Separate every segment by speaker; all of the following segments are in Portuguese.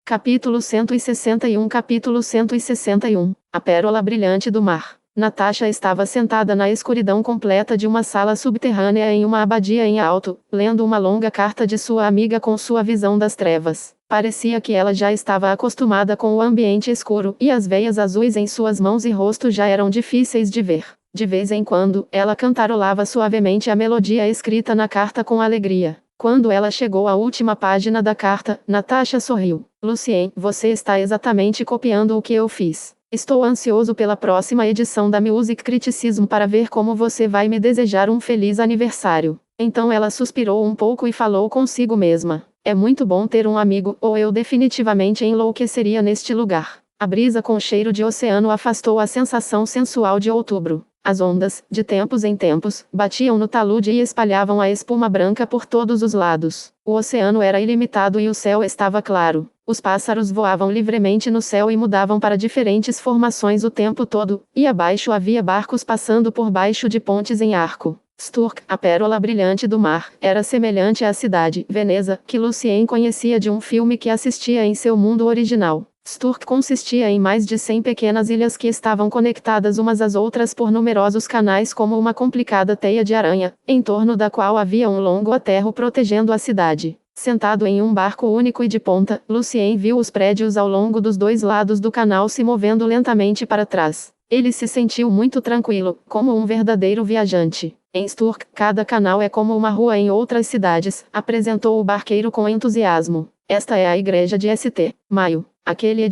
Speaker 1: Capítulo 161. Capítulo 161. A pérola brilhante do mar. Natasha estava sentada na escuridão completa de uma sala subterrânea em uma abadia em alto, lendo uma longa carta de sua amiga com sua visão das trevas. Parecia que ela já estava acostumada com o ambiente escuro, e as veias azuis em suas mãos e rosto já eram difíceis de ver. De vez em quando, ela cantarolava suavemente a melodia escrita na carta com alegria. Quando ela chegou à última página da carta, Natasha sorriu. Lucien, você está exatamente copiando o que eu fiz. Estou ansioso pela próxima edição da Music Criticism para ver como você vai me desejar um feliz aniversário. Então ela suspirou um pouco e falou consigo mesma. É muito bom ter um amigo, ou eu definitivamente enlouqueceria neste lugar. A brisa com cheiro de oceano afastou a sensação sensual de outubro. As ondas, de tempos em tempos, batiam no talude e espalhavam a espuma branca por todos os lados. O oceano era ilimitado e o céu estava claro. Os pássaros voavam livremente no céu e mudavam para diferentes formações o tempo todo, e abaixo havia barcos passando por baixo de pontes em arco. Sturk, a pérola brilhante do mar, era semelhante à cidade, Veneza, que Lucien conhecia de um filme que assistia em seu mundo original. Sturk consistia em mais de 100 pequenas ilhas que estavam conectadas umas às outras por numerosos canais como uma complicada teia de aranha, em torno da qual havia um longo aterro protegendo a cidade. Sentado em um barco único e de ponta, Lucien viu os prédios ao longo dos dois lados do canal se movendo lentamente para trás. Ele se sentiu muito tranquilo, como um verdadeiro viajante. Em Sturk, cada canal é como uma rua em outras cidades, apresentou o barqueiro com entusiasmo. Esta é a igreja de St. Maio. Aquele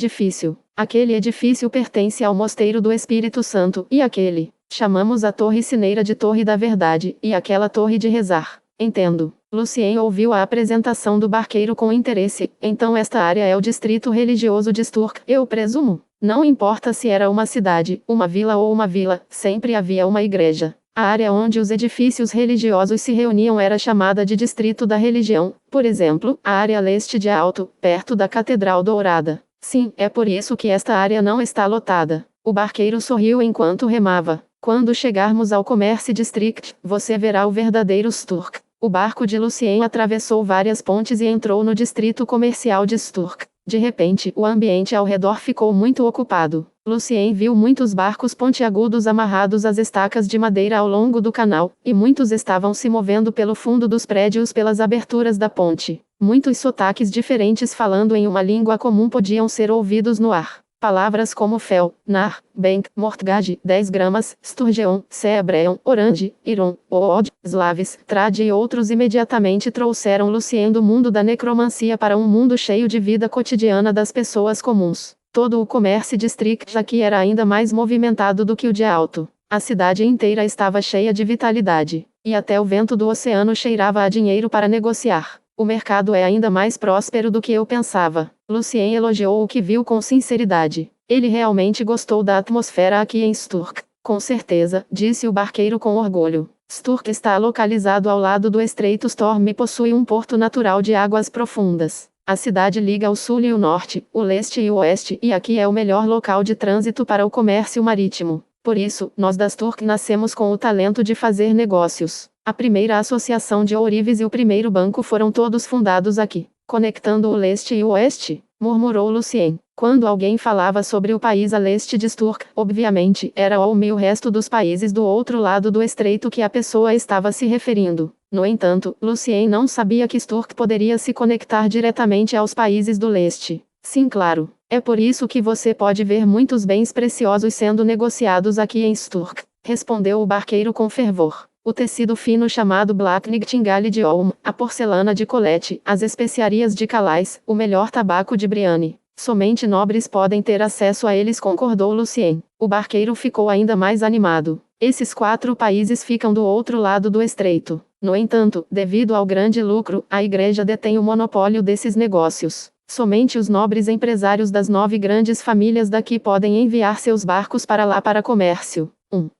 Speaker 1: edifício pertence ao Mosteiro do Espírito Santo, e aquele, chamamos a Torre Cineira de Torre da Verdade, e aquela Torre de Rezar. Entendo. Lucien ouviu a apresentação do barqueiro com interesse. Então esta área é o distrito religioso de Sturk, eu presumo. Não importa se era uma cidade, uma vila ou uma vila, sempre havia uma igreja. A área onde os edifícios religiosos se reuniam era chamada de Distrito da Religião, por exemplo, a área leste de Alto, perto da Catedral Dourada. Sim, é por isso que esta área não está lotada. O barqueiro sorriu enquanto remava. Quando chegarmos ao Commerce District, você verá o verdadeiro Sturk. O barco de Lucien atravessou várias pontes e entrou no distrito comercial de Sturk. De repente, o ambiente ao redor ficou muito ocupado. Lucien viu muitos barcos pontiagudos amarrados às estacas de madeira ao longo do canal, e muitos estavam se movendo pelo fundo dos prédios pelas aberturas da ponte. Muitos sotaques diferentes falando em uma língua comum podiam ser ouvidos no ar. Palavras como fel, nar, bank, mortgage, 10 gramas, sturgeon, ceebreon, orange, iron, ood, slaves, trad e outros imediatamente trouxeram Lucien do mundo da necromancia para um mundo cheio de vida cotidiana das pessoas comuns. Todo o Commerce District aqui era ainda mais movimentado do que o de Alto. A cidade inteira estava cheia de vitalidade, e até o vento do oceano cheirava a dinheiro para negociar. O mercado é ainda mais próspero do que eu pensava. Lucien elogiou o que viu com sinceridade. Ele realmente gostou da atmosfera aqui em Sturk. Com certeza, disse o barqueiro com orgulho. Sturk está localizado ao lado do Estreito Storm e possui um porto natural de águas profundas. A cidade liga o sul e o norte, o leste e o oeste, e aqui é o melhor local de trânsito para o comércio marítimo. Por isso, nós da Sturk nascemos com o talento de fazer negócios. A primeira associação de ourives e o primeiro banco foram todos fundados aqui, conectando o leste e o oeste, murmurou Lucien. Quando alguém falava sobre o país a leste de Sturk, obviamente, era ao o resto dos países do outro lado do estreito que a pessoa estava se referindo. No entanto, Lucien não sabia que Sturk poderia se conectar diretamente aos países do leste. Sim, claro. É por isso que você pode ver muitos bens preciosos sendo negociados aqui em Sturk, respondeu o barqueiro com fervor. O tecido fino chamado Black Nightingale de Olm, a porcelana de Colette, as especiarias de Calais, o melhor tabaco de Brienne. Somente nobres podem ter acesso a eles, concordou Lucien. O barqueiro ficou ainda mais animado. Esses 4 países ficam do outro lado do estreito. No entanto, devido ao grande lucro, a igreja detém o monopólio desses negócios. Somente os nobres empresários das 9 grandes famílias daqui podem enviar seus barcos para lá para comércio.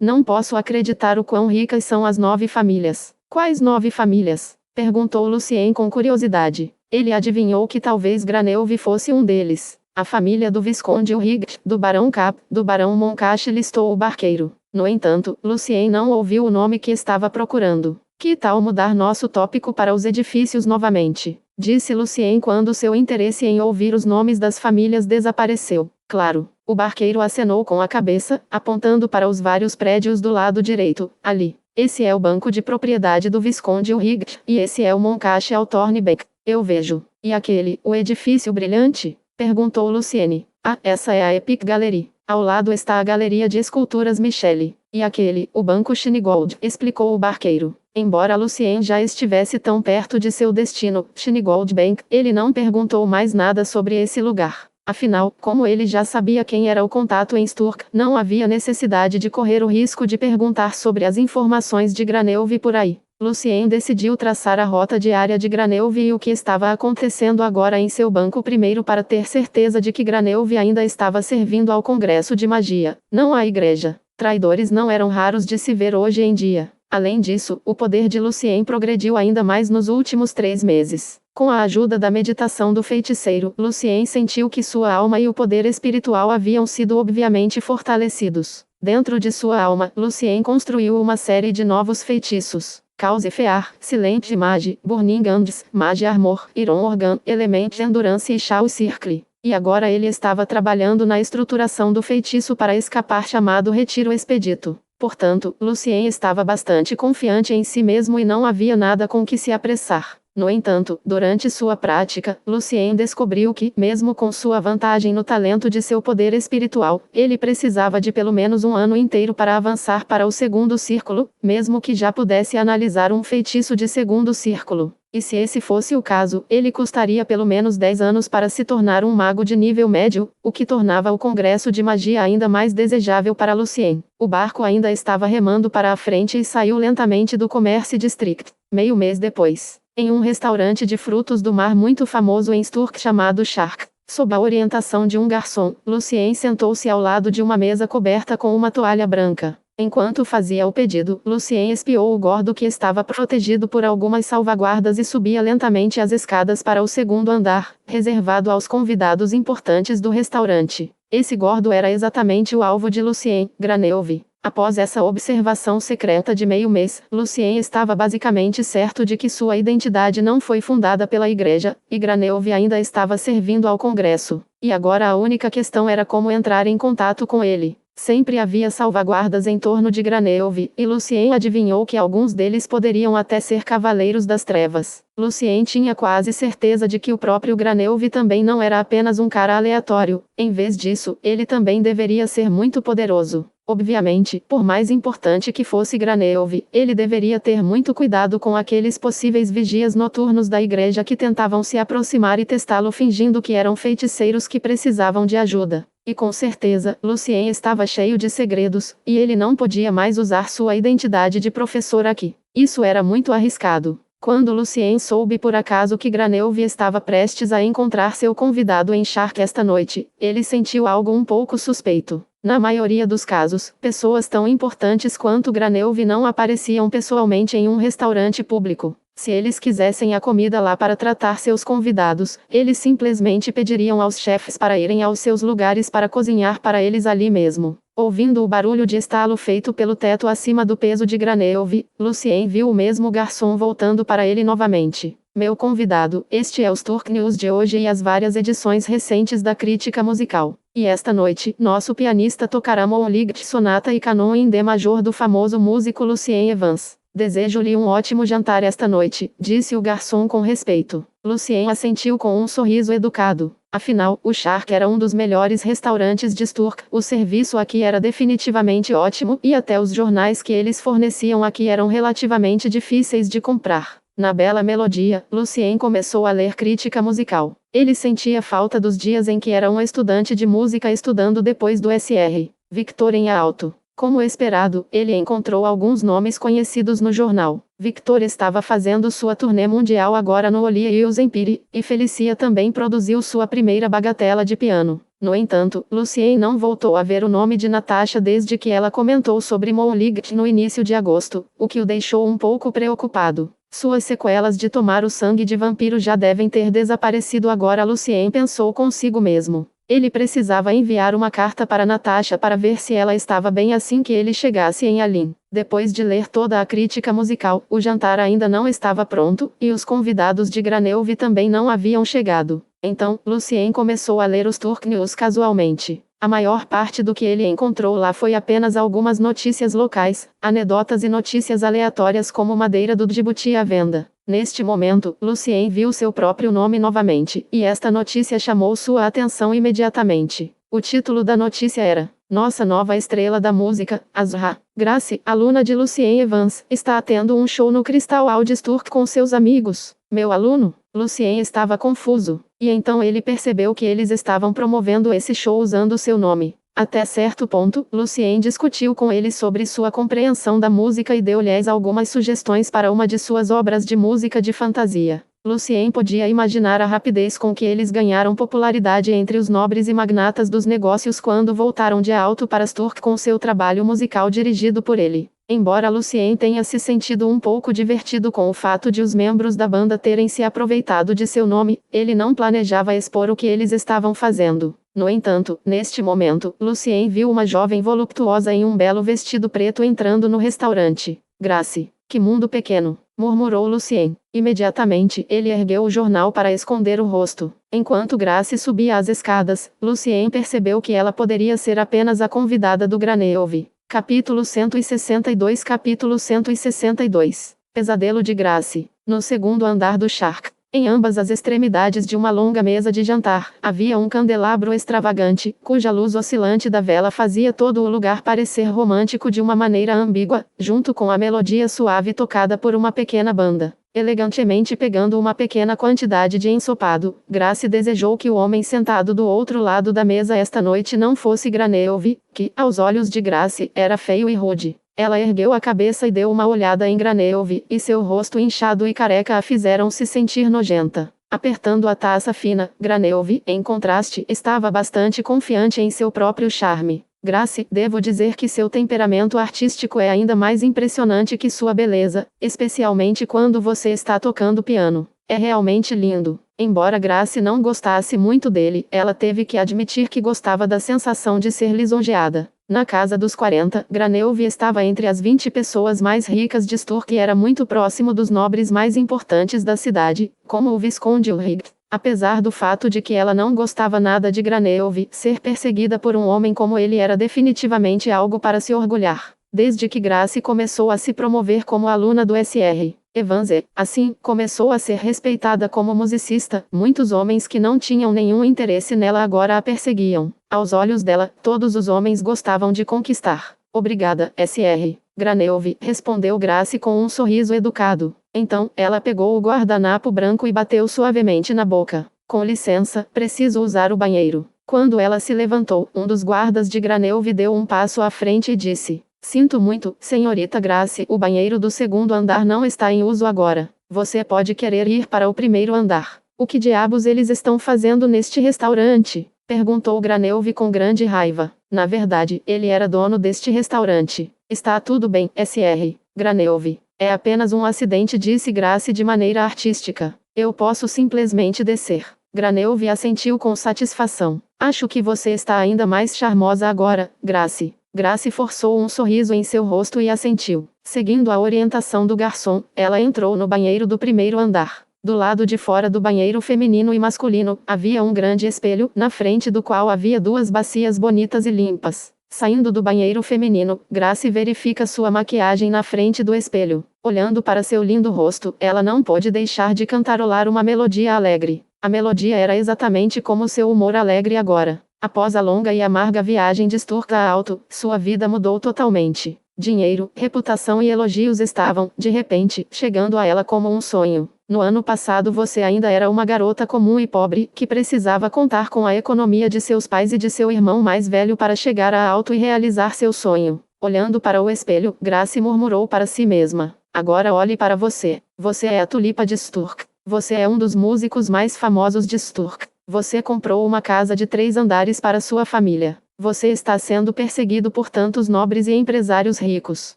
Speaker 1: Não posso acreditar o quão ricas são as 9 famílias. Quais 9 famílias? Perguntou Lucien com curiosidade. Ele adivinhou que talvez Graneuve fosse um deles. A família do Visconde Ulrich, do Barão Cap, do Barão Moncache, listou o barqueiro. No entanto, Lucien não ouviu o nome que estava procurando. Que tal mudar nosso tópico para os edifícios novamente? disse Lucien quando seu interesse em ouvir os nomes das famílias desapareceu. Claro. O barqueiro acenou com a cabeça, apontando para os vários prédios do lado direito. Ali. Esse é o banco de propriedade do Visconde Ulrich, e esse é o Moncache Thornbeck. Eu vejo. E aquele, o edifício brilhante? Perguntou Luciene. Ah, essa é a Epic Gallery. Ao lado está a galeria de esculturas Michele. E aquele, o banco Schneegold, explicou o barqueiro. Embora Lucien já estivesse tão perto de seu destino, Schneegold Bank, ele não perguntou mais nada sobre esse lugar. Afinal, como ele já sabia quem era o contato em Sturk, não havia necessidade de correr o risco de perguntar sobre as informações de Granelve por aí. Lucien decidiu traçar a rota diária de Granelve e o que estava acontecendo agora em seu banco primeiro para ter certeza de que Granelve ainda estava servindo ao Congresso de Magia, não à Igreja. Traidores não eram raros de se ver hoje em dia. Além disso, o poder de Lucien progrediu ainda mais nos últimos 3 meses. Com a ajuda da meditação do feiticeiro, Lucien sentiu que sua alma e o poder espiritual haviam sido obviamente fortalecidos. Dentro de sua alma, Lucien construiu uma série de novos feitiços. Cause Fear, Silent Mage, Burning Hands, Mage Armor, Iron Organ, Element Endurance e Shadow Circle. E agora ele estava trabalhando na estruturação do feitiço para escapar chamado Retiro Expedito. Portanto, Lucien estava bastante confiante em si mesmo e não havia nada com que se apressar. No entanto, durante sua prática, Lucien descobriu que, mesmo com sua vantagem no talento de seu poder espiritual, ele precisava de pelo menos um ano inteiro para avançar para o segundo círculo, mesmo que já pudesse analisar um feitiço de segundo círculo. E se esse fosse o caso, ele custaria pelo menos 10 anos para se tornar um mago de nível médio, o que tornava o Congresso de Magia ainda mais desejável para Lucien. O barco ainda estava remando para a frente e saiu lentamente do Commerce District. Meio mês depois, em um restaurante de frutos do mar muito famoso em Sturk chamado Shark, sob a orientação de um garçom, Lucien sentou-se ao lado de uma mesa coberta com uma toalha branca. Enquanto fazia o pedido, Lucien espiou o gordo que estava protegido por algumas salvaguardas e subia lentamente as escadas para o segundo andar, reservado aos convidados importantes do restaurante. Esse gordo era exatamente o alvo de Lucien, Granelve. Após essa observação secreta de meio mês, Lucien estava basicamente certo de que sua identidade não foi fundada pela igreja, e Granelve ainda estava servindo ao Congresso. E agora a única questão era como entrar em contato com ele. Sempre havia salvaguardas em torno de Granelve, e Lucien adivinhou que alguns deles poderiam até ser Cavaleiros das Trevas. Lucien tinha quase certeza de que o próprio Granelve também não era apenas um cara aleatório. Em vez disso, ele também deveria ser muito poderoso. Obviamente, por mais importante que fosse Granelve, ele deveria ter muito cuidado com aqueles possíveis vigias noturnos da igreja que tentavam se aproximar e testá-lo fingindo que eram feiticeiros que precisavam de ajuda. E com certeza, Lucien estava cheio de segredos, e ele não podia mais usar sua identidade de professor aqui. Isso era muito arriscado. Quando Lucien soube por acaso que Granelve estava prestes a encontrar seu convidado em Shark esta noite, ele sentiu algo um pouco suspeito. Na maioria dos casos, pessoas tão importantes quanto Granelve não apareciam pessoalmente em um restaurante público. Se eles quisessem a comida lá para tratar seus convidados, eles simplesmente pediriam aos chefes para irem aos seus lugares para cozinhar para eles ali mesmo. Ouvindo o barulho de estalo feito pelo teto acima do peso de Granelve, Lucien viu o mesmo garçom voltando para ele novamente. Meu convidado, este é o Sturk News de hoje e as várias edições recentes da crítica musical. E esta noite, nosso pianista tocará Moonlight Sonata e Canon em D major do famoso músico Lucien Evans. Desejo-lhe um ótimo jantar esta noite, disse o garçom com respeito. Lucien assentiu com um sorriso educado. Afinal, o Shark era um dos melhores restaurantes de Sturk, o serviço aqui era definitivamente ótimo, e até os jornais que eles forneciam aqui eram relativamente difíceis de comprar. Na bela melodia, Lucien começou a ler crítica musical. Ele sentia falta dos dias em que era um estudante de música estudando depois do SR. Victor em alto. Como esperado, ele encontrou alguns nomes conhecidos no jornal. Victor estava fazendo sua turnê mundial agora no Olieus Empire, e Felicia também produziu sua primeira bagatela de piano. No entanto, Lucien não voltou a ver o nome de Natasha desde que ela comentou sobre Moonlight no início de agosto, o que o deixou um pouco preocupado. Suas sequelas de tomar o sangue de vampiro já devem ter desaparecido agora, Lucien pensou consigo mesmo. Ele precisava enviar uma carta para Natasha para ver se ela estava bem assim que ele chegasse em Alim. Depois de ler toda a crítica musical, o jantar ainda não estava pronto, e os convidados de Graneuve também não haviam chegado. Então, Lucien começou a ler os Turk News casualmente. A maior parte do que ele encontrou lá foi apenas algumas notícias locais, anedotas e notícias aleatórias como madeira do Djibouti à venda. Neste momento, Lucien viu seu próprio nome novamente, e esta notícia chamou sua atenção imediatamente. O título da notícia era: Nossa nova estrela da música, Azra Grace, aluna de Lucien Evans, está tendo um show no Crystal Audience Turk com seus amigos. Meu aluno? Lucien estava confuso, e então ele percebeu que eles estavam promovendo esse show usando seu nome. Até certo ponto, Lucien discutiu com ele sobre sua compreensão da música e deu-lhes algumas sugestões para uma de suas obras de música de fantasia. Lucien podia imaginar a rapidez com que eles ganharam popularidade entre os nobres e magnatas dos negócios quando voltaram de Alto para as Turk com seu trabalho musical dirigido por ele. Embora Lucien tenha se sentido um pouco divertido com o fato de os membros da banda terem se aproveitado de seu nome, ele não planejava expor o que eles estavam fazendo. No entanto, neste momento, Lucien viu uma jovem voluptuosa em um belo vestido preto entrando no restaurante. Grace, que mundo pequeno, murmurou Lucien. Imediatamente, ele ergueu o jornal para esconder o rosto. Enquanto Grace subia as escadas, Lucien percebeu que ela poderia ser apenas a convidada do Graneuve. Capítulo 162. Capítulo 162. Pesadelo de Grace. No segundo andar do Shark, em ambas as extremidades de uma longa mesa de jantar, havia um candelabro extravagante, cuja luz oscilante da vela fazia todo o lugar parecer romântico de uma maneira ambígua, junto com a melodia suave tocada por uma pequena banda. Elegantemente pegando uma pequena quantidade de ensopado, Grace desejou que o homem sentado do outro lado da mesa esta noite não fosse Graneuve, que, aos olhos de Grace, era feio e rude. Ela ergueu a cabeça e deu uma olhada em Graneuve, e seu rosto inchado e careca a fizeram se sentir nojenta. Apertando a taça fina, Graneuve, em contraste, estava bastante confiante em seu próprio charme. Grace, devo dizer que seu temperamento artístico é ainda mais impressionante que sua beleza, especialmente quando você está tocando piano. É realmente lindo. Embora Grace não gostasse muito dele, ela teve que admitir que gostava da sensação de ser lisonjeada. Na casa dos 40, Graneuve estava entre as 20 pessoas mais ricas de Sturk e era muito próximo dos nobres mais importantes da cidade, como o Visconde Ulrich. Apesar do fato de que ela não gostava nada de Graneuve, ser perseguida por um homem como ele era definitivamente algo para se orgulhar. Desde que Grace começou a se promover como aluna do Sr. Evans e, assim, começou a ser respeitada como musicista, muitos homens que não tinham nenhum interesse nela agora a perseguiam. Aos olhos dela, todos os homens gostavam de conquistar. Obrigada, Sr. Graneuve, respondeu Grace com um sorriso educado. Então, ela pegou o guardanapo branco e bateu suavemente na boca. Com licença, preciso usar o banheiro. Quando ela se levantou, um dos guardas de Graneuve deu um passo à frente e disse: Sinto muito, senhorita Grace, o banheiro do segundo andar não está em uso agora. Você pode querer ir para o primeiro andar. O que diabos eles estão fazendo neste restaurante? Perguntou Graneuve com grande raiva. Na verdade, ele era dono deste restaurante. Está tudo bem, Sr. Graneuve. É apenas um acidente, disse Grace de maneira artística. Eu posso simplesmente descer. Graneuve assentiu com satisfação. Acho que você está ainda mais charmosa agora, Grace. Grace forçou um sorriso em seu rosto e assentiu. Seguindo a orientação do garçom, ela entrou no banheiro do primeiro andar. Do lado de fora do banheiro feminino e masculino, havia um grande espelho, na frente do qual havia duas bacias bonitas e limpas. Saindo do banheiro feminino, Grace verifica sua maquiagem na frente do espelho. Olhando para seu lindo rosto, ela não pôde deixar de cantarolar uma melodia alegre. A melodia era exatamente como seu humor alegre agora. Após a longa e amarga viagem de Sturk a Alto, sua vida mudou totalmente. Dinheiro, reputação e elogios estavam, de repente, chegando a ela como um sonho. No ano passado você ainda era uma garota comum e pobre, que precisava contar com a economia de seus pais e de seu irmão mais velho para chegar a Alto e realizar seu sonho. Olhando para o espelho, Grace murmurou para si mesma. Agora olhe para você. Você é a tulipa de Sturk. Você é um dos músicos mais famosos de Sturk. Você comprou uma casa de 3 andares para sua família. Você está sendo perseguido por tantos nobres e empresários ricos.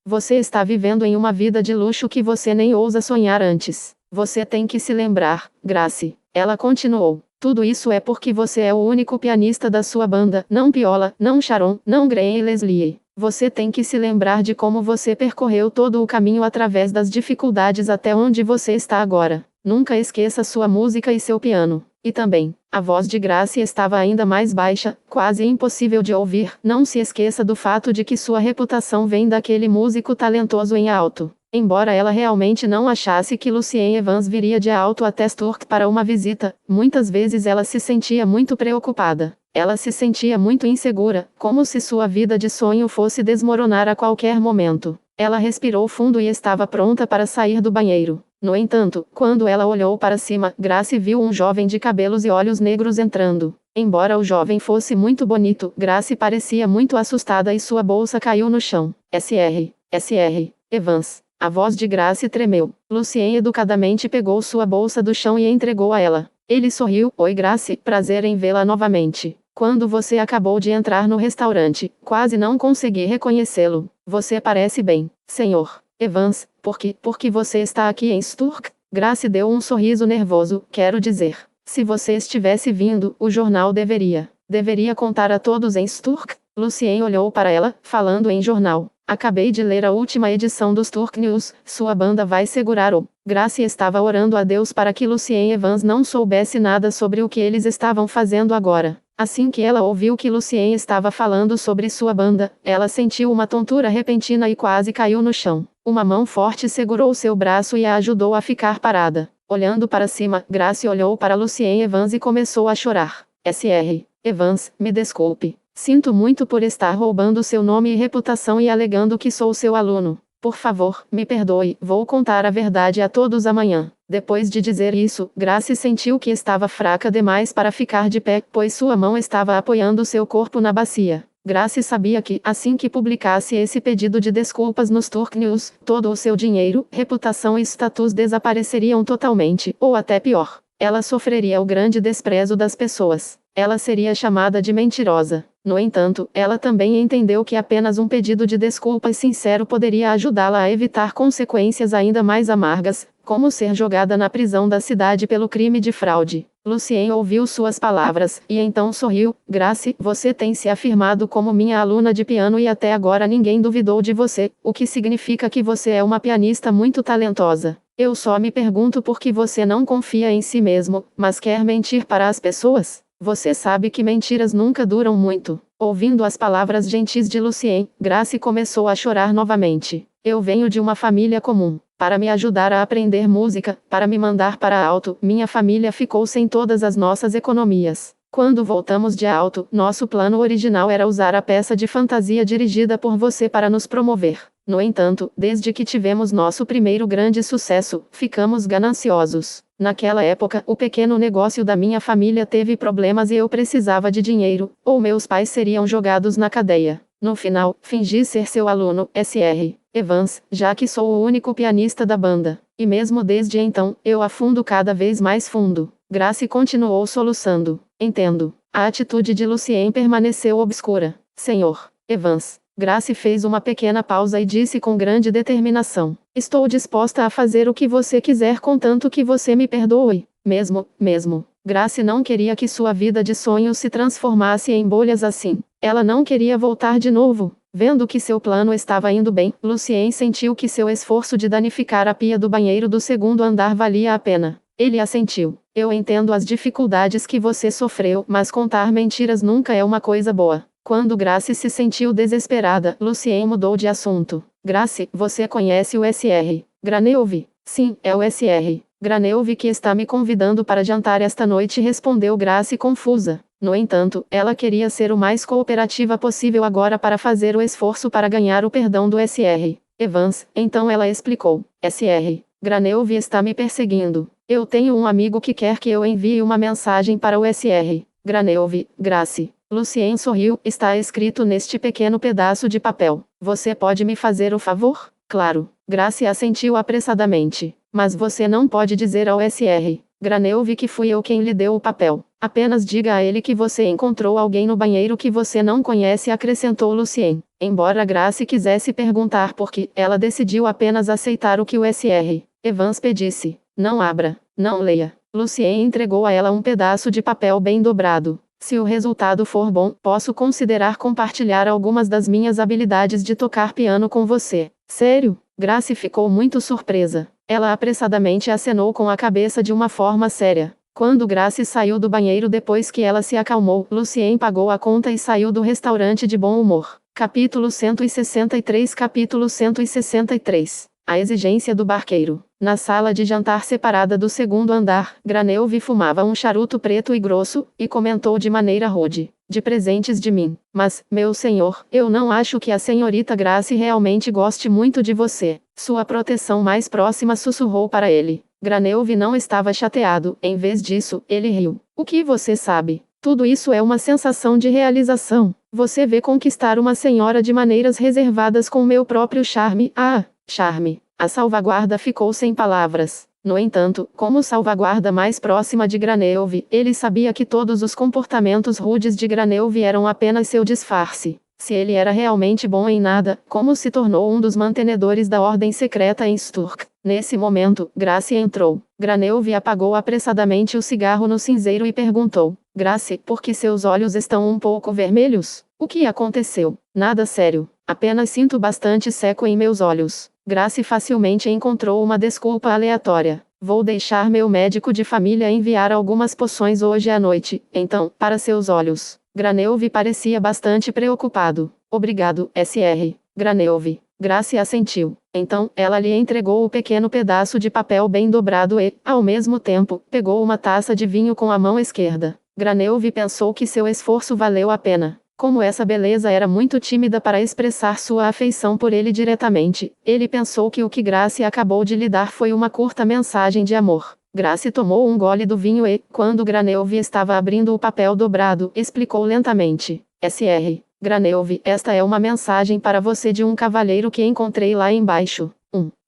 Speaker 1: Você está vivendo em uma vida de luxo que você nem ousa sonhar antes. Você tem que se lembrar, Grace. Ela continuou. Tudo isso é porque você é o único pianista da sua banda, não Piola, não Sharon, não Graham e Leslie. Você tem que se lembrar de como você percorreu todo o caminho através das dificuldades até onde você está agora. Nunca esqueça sua música e seu piano. E também, a voz de Grace estava ainda mais baixa, quase impossível de ouvir. Não se esqueça do fato de que sua reputação vem daquele músico talentoso em alto. Embora ela realmente não achasse que Lucien Evans viria de alto até Sturk para uma visita, muitas vezes ela se sentia muito preocupada. Ela se sentia muito insegura, como se sua vida de sonho fosse desmoronar a qualquer momento. Ela respirou fundo e estava pronta para sair do banheiro. No entanto, quando ela olhou para cima, Grace viu um jovem de cabelos e olhos negros entrando. Embora o jovem fosse muito bonito, Grace parecia muito assustada e sua bolsa caiu no chão. Sr. Evans. A voz de Grace tremeu. Lucien educadamente pegou sua bolsa do chão e entregou a ela. Ele sorriu. Oi Grace, prazer em vê-la novamente. Quando você acabou de entrar no restaurante, quase não consegui reconhecê-lo. Você parece bem, Sr. Evans. Por que você está aqui em Sturk? Grace deu um sorriso nervoso. Quero dizer, se você estivesse vindo, o jornal deveria contar a todos em Sturk. Lucien olhou para ela, falando em jornal. Acabei de ler a última edição do Sturk News. Sua banda vai segurar o... Grace estava orando a Deus para que Lucien Evans não soubesse nada sobre o que eles estavam fazendo agora. Assim que ela ouviu que Lucien estava falando sobre sua banda, ela sentiu uma tontura repentina e quase caiu no chão. Uma mão forte segurou seu braço e a ajudou a ficar parada. Olhando para cima, Grace olhou para Lucien Evans e começou a chorar. Sr. Evans, me desculpe. Sinto muito por estar roubando seu nome e reputação e alegando que sou seu aluno. Por favor, me perdoe, vou contar a verdade a todos amanhã. Depois de dizer isso, Grace sentiu que estava fraca demais para ficar de pé, pois sua mão estava apoiando seu corpo na bacia. Grace sabia que, assim que publicasse esse pedido de desculpas nos Sturk News, todo o seu dinheiro, reputação e status desapareceriam totalmente, ou até pior. Ela sofreria o grande desprezo das pessoas. Ela seria chamada de mentirosa. No entanto, ela também entendeu que apenas um pedido de desculpas sincero poderia ajudá-la a evitar consequências ainda mais amargas, como ser jogada na prisão da cidade pelo crime de fraude. Lucien ouviu suas palavras, e então sorriu. Grace, você tem se afirmado como minha aluna de piano e até agora ninguém duvidou de você, o que significa que você é uma pianista muito talentosa. Eu só me pergunto por que você não confia em si mesmo, mas quer mentir para as pessoas? Você sabe que mentiras nunca duram muito. Ouvindo as palavras gentis de Lucien, Grace começou a chorar novamente. Eu venho de uma família comum. Para me ajudar a aprender música, para me mandar para alto, minha família ficou sem todas as nossas economias. Quando voltamos de alto, nosso plano original era usar a peça de fantasia dirigida por você para nos promover. No entanto, desde que tivemos nosso primeiro grande sucesso, ficamos gananciosos. Naquela época, o pequeno negócio da minha família teve problemas e eu precisava de dinheiro, ou meus pais seriam jogados na cadeia. No final, fingi ser seu aluno, Sr. Evans, já que sou o único pianista da banda. E mesmo desde então, eu afundo cada vez mais fundo. Grace continuou soluçando. Entendo. A atitude de Lucien permaneceu obscura. Sr. Evans. Grace fez uma pequena pausa e disse com grande determinação. Estou disposta a fazer o que você quiser contanto que você me perdoe. Mesmo. Grace não queria que sua vida de sonho se transformasse em bolhas assim. Ela não queria voltar de novo. Vendo que seu plano estava indo bem, Lucien sentiu que seu esforço de danificar a pia do banheiro do segundo andar valia a pena. Ele assentiu. Eu entendo as dificuldades que você sofreu, mas contar mentiras nunca é uma coisa boa. Quando Grace se sentiu desesperada, Lucien mudou de assunto. Grace, você conhece o Sr. Graneuve? Sim, é o Sr. Graneuve que está me convidando para jantar esta noite, respondeu Grace confusa. No entanto, ela queria ser o mais cooperativa possível agora para fazer o esforço para ganhar o perdão do Sr. Evans, então ela explicou. Sr. Graneuve está me perseguindo. Eu tenho um amigo que quer que eu envie uma mensagem para o Sr. Graneuve. Grace. Lucien sorriu. Está escrito neste pequeno pedaço de papel. Você pode me fazer o favor? Claro. Grace assentiu apressadamente. Mas você não pode dizer ao Sr. Graneuve que fui eu quem lhe deu o papel. Apenas diga a ele que você encontrou alguém no banheiro que você não conhece, acrescentou Lucien. Embora Grace quisesse perguntar por que, ela decidiu apenas aceitar o que o Sr. Evans pedisse. Não abra. Não leia. Lucien entregou a ela um pedaço de papel bem dobrado. Se o resultado for bom, posso considerar compartilhar algumas das minhas habilidades de tocar piano com você. Sério? Grace ficou muito surpresa. Ela apressadamente acenou com a cabeça de uma forma séria. Quando Grace saiu do banheiro depois que ela se acalmou, Lucien pagou a conta e saiu do restaurante de bom humor. Capítulo 163. Capítulo 163. A exigência do barqueiro. Na sala de jantar separada do segundo andar, Graneuve fumava um charuto preto e grosso, e comentou de maneira rude: de presentes de mim. Mas, meu senhor, eu não acho que a senhorita Grace realmente goste muito de você. Sua proteção mais próxima sussurrou para ele. Graneuve não estava chateado, em vez disso, ele riu. O que você sabe? Tudo isso é uma sensação de realização. Você vê conquistar uma senhora de maneiras reservadas com meu próprio charme. Ah, charme. A salvaguarda ficou sem palavras. No entanto, como salvaguarda mais próxima de Graneuve, ele sabia que todos os comportamentos rudes de Graneuve eram apenas seu disfarce. Se ele era realmente bom em nada, como se tornou um dos mantenedores da ordem secreta em Sturk? Nesse momento, Grace entrou. Graneuve apagou apressadamente o cigarro no cinzeiro e perguntou: Grace, por que seus olhos estão um pouco vermelhos? O que aconteceu? Nada sério. Apenas sinto bastante seco em meus olhos. Grace facilmente encontrou uma desculpa aleatória. Vou deixar meu médico de família enviar algumas poções hoje à noite, então, para seus olhos. Graneuve parecia bastante preocupado. Obrigado, Sr. Graneuve. Grace assentiu. Então, ela lhe entregou o pequeno pedaço de papel bem dobrado e, ao mesmo tempo, pegou uma taça de vinho com a mão esquerda. Graneuve pensou que seu esforço valeu a pena. Como essa beleza era muito tímida para expressar sua afeição por ele diretamente, ele pensou que o que Grace acabou de lhe dar foi uma curta mensagem de amor. Grace tomou um gole do vinho e, quando Graneuve estava abrindo o papel dobrado, explicou lentamente: Sr. Graneuve, esta é uma mensagem para você de um cavalheiro que encontrei lá embaixo.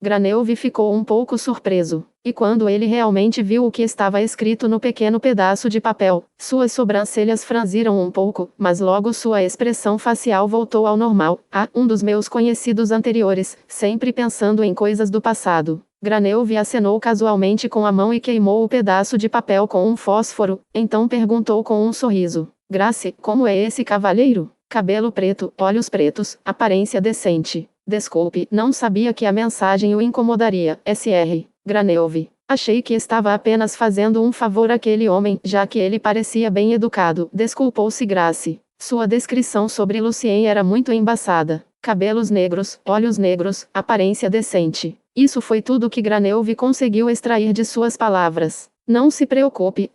Speaker 1: Graneuve ficou um pouco surpreso. E quando ele realmente viu o que estava escrito no pequeno pedaço de papel, suas sobrancelhas franziram um pouco, mas logo sua expressão facial voltou ao normal. Um dos meus conhecidos anteriores, sempre pensando em coisas do passado. Graneuve acenou casualmente com a mão e queimou o pedaço de papel com um fósforo, então perguntou com um sorriso: Grace, como é esse cavalheiro? Cabelo preto, olhos pretos, aparência decente. Desculpe, não sabia que a mensagem o incomodaria, Sr. Graneuve. Achei que estava apenas fazendo um favor àquele homem, já que ele parecia bem educado. Desculpou-se Grace. Sua descrição sobre Lucien era muito embaçada. Cabelos negros, olhos negros, aparência decente. Isso foi tudo que Graneuve conseguiu extrair de suas palavras. Não se preocupe,